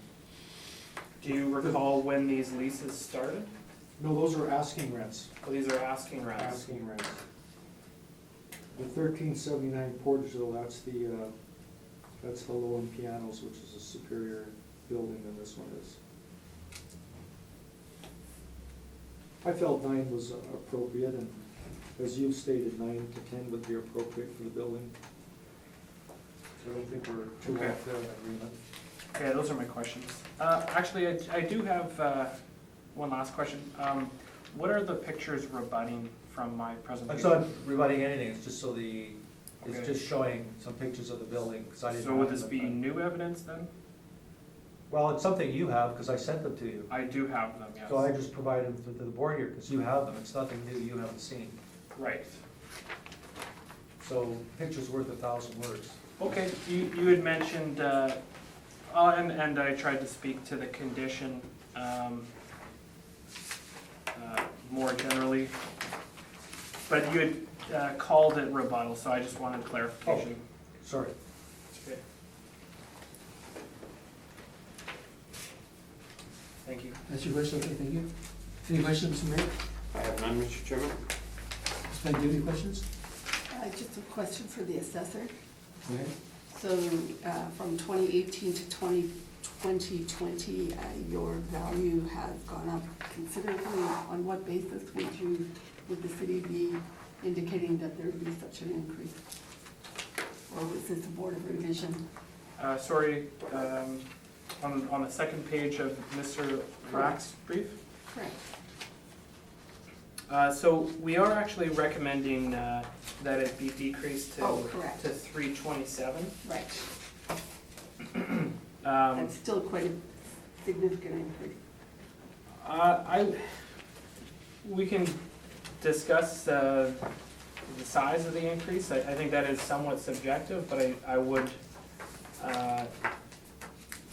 Do you recall when these leases started? No, those are asking rents. Oh, these are asking rents. Asking rents. The 1379 Portageville, that's the Lowen Pianos, which is a superior building than this one is. I felt 9 was appropriate, and as you've stated, 9 to 10 would be appropriate for the building. So I don't think we're too Okay. off the agreement. Okay, those are my questions. Actually, I do have one last question. What are the pictures rebutting from my presentation? It's not rebutting anything, it's just Okay. it's just showing some pictures of the building, 'cause I didn't. So would have this them be at the time. new evidence then? Well, it's something you have, because I sent them to you. I do have them, yes. So I just provided them to the board here, because you have them, it's nothing new you haven't seen. Right. So picture's worth 1,000 words. Okay, you had mentioned, and I tried to speak to the condition more generally, but you had called it rebuttal, so I just wanted clarification. Sorry. Okay. Thank you. That's your question, okay, thank you. Any questions, Mr. Mayor? I have none, Mr. Chairman. Ms. Plant, do you have any questions? Just a question for the assessor. Go ahead. So from 2018 to 2020, your value has gone up considerably. On what basis would the city be indicating that there would be such an increase? Or was this a board of revision? Sorry, on the second page of Mr. Rack's brief? Correct. So we are actually recommending that it be decreased to Oh, correct. to 327. Right. Um, That's still quite a significant increase. We can discuss the size of the increase. I think that is somewhat subjective, but I would,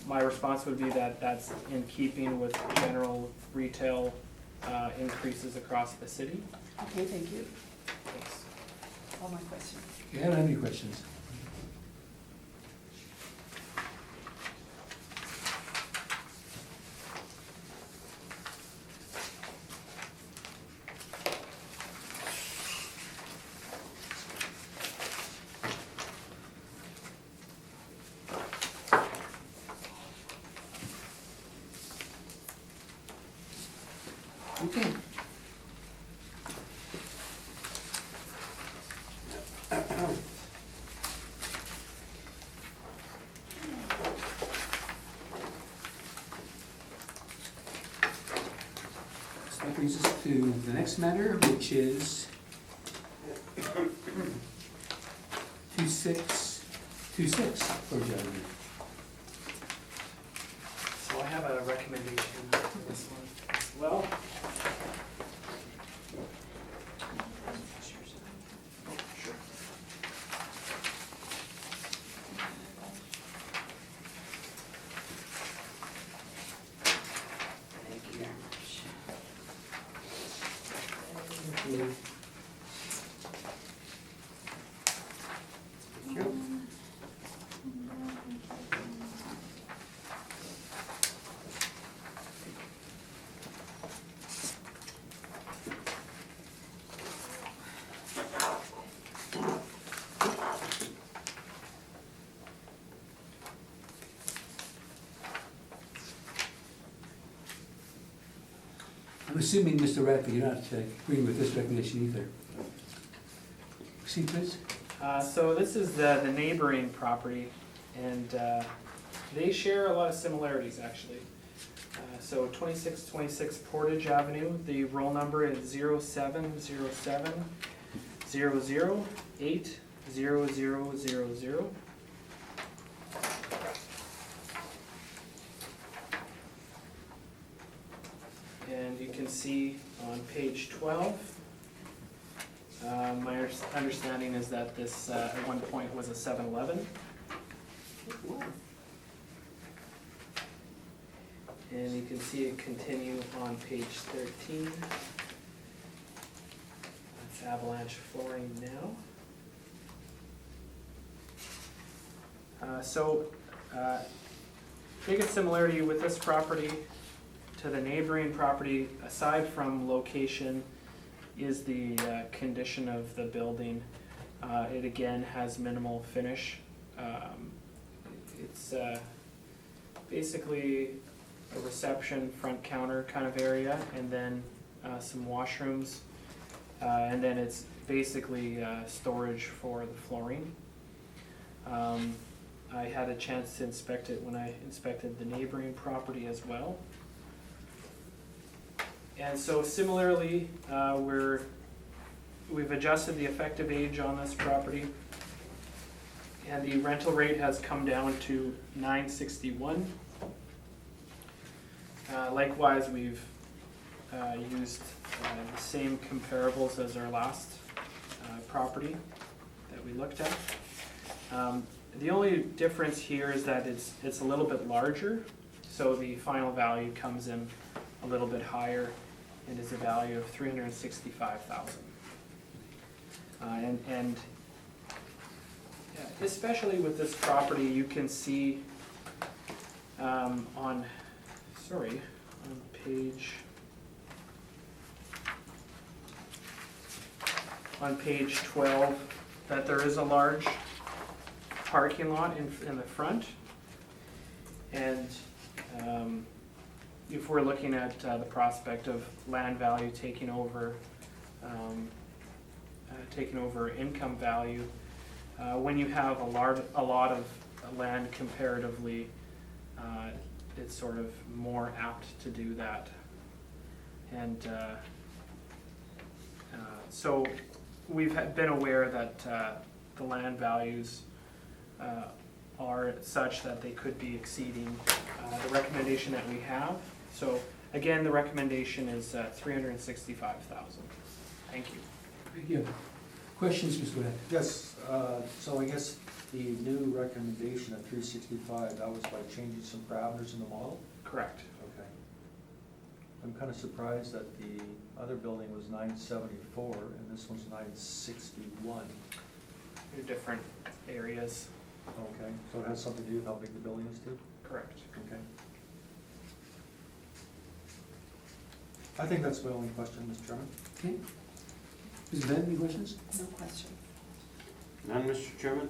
my response would be that that's in keeping with general retail increases across the city. Okay, thank you. Thanks. All my questions. Okay, I don't have any questions. Okay. So that brings us to the next matter, which is 2626 Portage Avenue. So I have a recommendation for this one as well. Sure. Thank you very much. Thank you. I'm assuming, Mr. Radford, you're not agreeing with this recommendation either. Proceed, please. So this is the neighboring property, and They share a lot of similarities, actually. So 2626 Portage Avenue, the roll number is 0707 008 0000. And you can see on page 12, my understanding is that this at one point was a 7-Eleven. And you can see it continue on page 13. That's avalanche flooring now. Biggest similarity with this property to the neighboring property, aside from location, is the condition of the building. It again has minimal finish. It's basically a reception front counter kind of area, and then some washrooms, and then it's basically storage for the flooring. I had a chance to inspect it when I inspected the neighboring property as well. And so similarly, we've adjusted the effective age on this property, and the rental rate has come down to $9.61. Likewise, we've used the same comparables as our last property that we looked at. The only difference here is that it's a little bit larger, so the final value comes in a little bit higher and is a value of $365,000. And especially with this property, you can see on page 12 that there is a large parking lot in the front, and if we're looking at the prospect of land value taking over income value, when you have a lot of land comparatively, it's sort of more apt to do that. And so we've been aware that the land values are such that they could be exceeding the recommendation that we have. So again, the recommendation is $365,000. Thank you. Thank you. Questions, Mr. Webb? Yes, so I guess the new recommendation at 365, that was by changing some parameters in the model? Correct. Okay. I'm kind of surprised that the other building was 974 and this one's 961. They're different areas. Okay, so it has something to do with how big the building is too? Correct. Okay. I think that's my only question, Mr. Chairman. Okay. Ms. Ben, any questions? No question. None, Mr. Chairman?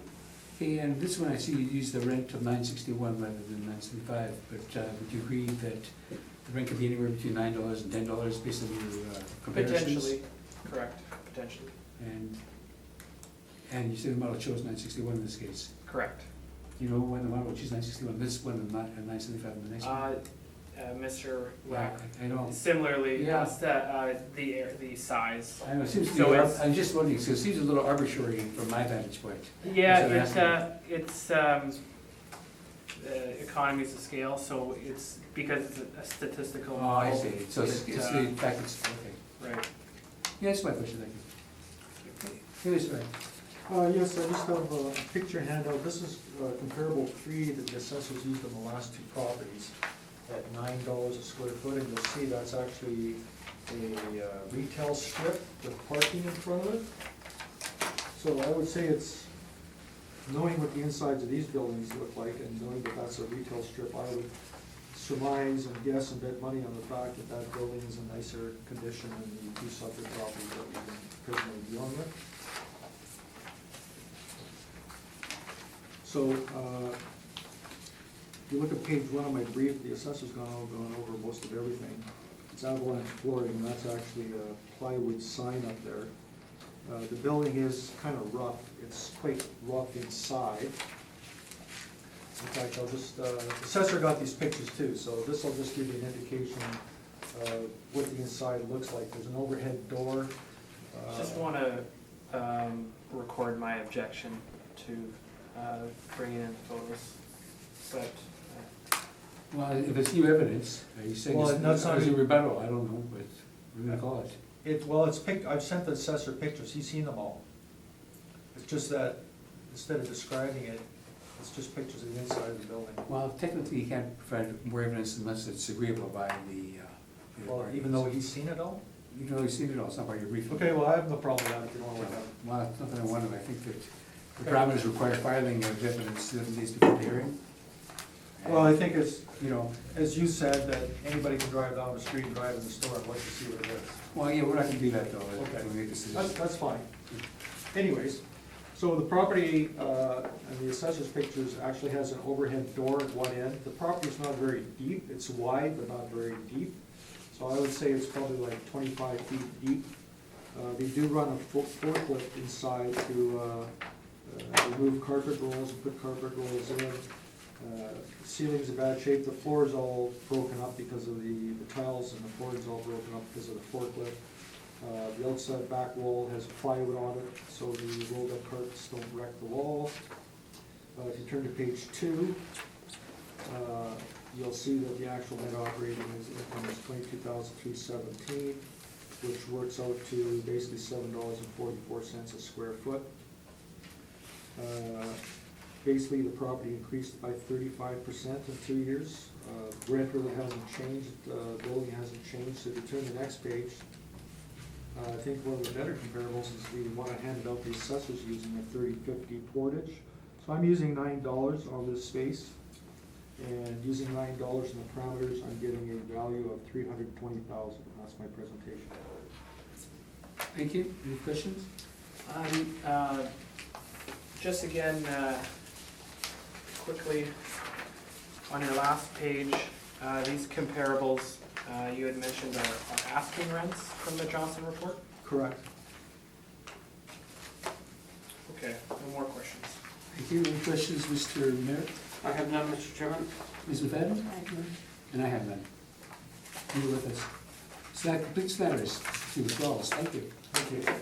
Okay, and this one I see you use the rent of $9.61 rather than $9.75, but would you agree that the rent could be anywhere between $9 and $10 based on your comparisons? Potentially. Correct. Potentially. And you said the model chose $9.61 in this case. Correct. Do you know when the model chose $9.61? This one and not $9.75 in the next one? Mr. Yeah, Wack, I know. similarly, Yeah. that's the size. I know, it seems to So be, it's- I'm just wondering, so it seems a little arbitrary from my vantage point. Yeah, That's what I'm it's economies of scale, so it's because it's a statistical Oh, I model. see. So it's in fact, it's, okay. Right. Yeah, that's my question, thank you. Here is right. Yes, I just have a picture handout. This is comparable 3 that the assessors used on the last two properties at $9 a square foot, and you'll see that's actually a retail strip with parking in front of it. So I would say it's, knowing what the insides of these buildings look like and knowing that that's a retail strip, I would surmise and guess and bet money on the fact that that building is in nicer condition than the two separate properties that we've been presently dealing with. So, if you look at page 1 of my brief, the assessor's gone over most of everything. It's avalanche flooring, and that's actually a plywood sign up there. The building is kind of rough. It's quite rough inside. In fact, I'll just, the assessor got these pictures too, so this will just give you an indication of what the inside looks like. There's an overhead door. Just want to record my objection to bringing in photos, but Well, if it's new evidence, you say Well, no, it's it's not- a rebuttal, I don't know, but we're gonna call it. I've sent the assessor pictures, he's seen them all. It's just that, instead of describing it, it's just pictures of the inside of the building. Well, technically, you can't provide more evidence unless it's agreeable by the. Well, even though he's seen it all? Even though you've seen it all, it's not part of your briefing. Okay, well, I have no problem with that if you don't want to have it. Well, it's nothing I wanted, I think that the parameters require filing of evidence 7 days before the hearing. Well, I think it's, You know, as you said, that anybody can drive down the street and drive in the store and look to see what it is. well, yeah, we're not gonna do that though, Okay. when we make this decision. That's fine. Anyways, so the property, and the assessor's pictures actually has an overhead door at one end. The property's not very deep, it's wide, but not very deep. So I would say it's probably like 25 feet deep. They do run a forklift inside to remove carpet rolls and put carpet rolls in. Ceiling's in bad shape, the floor's all broken up because of the tiles, and the floor's all broken up because of the forklift. The outside back wall has plywood on it, so the rolled up carpets don't wreck the wall. If you turn to page 2, you'll see that the actual net operating income is $22,317, which works out to basically $7.44 a square foot. Basically, the property increased by 35% in 2 years. Rent really hasn't changed, building hasn't changed. So if you turn to the next page, I think one of the better comparables is the one I handed out the assessors using a 30/50 portage. So I'm using $9 on this space, and using $9 in the parameters, I'm getting a value of $320,000. That's my presentation. Thank you, any questions? just again, quickly, on your last page, these comparables, you had mentioned are asking rents from the Johnson report? Correct. Okay, no more questions. Thank you, any questions, Mr. Merritt? I have none, Mr. Chairman. Ms. McFadden? And I have none. You were with us. So that completes matters. To withdrawals, thank you. Thank you.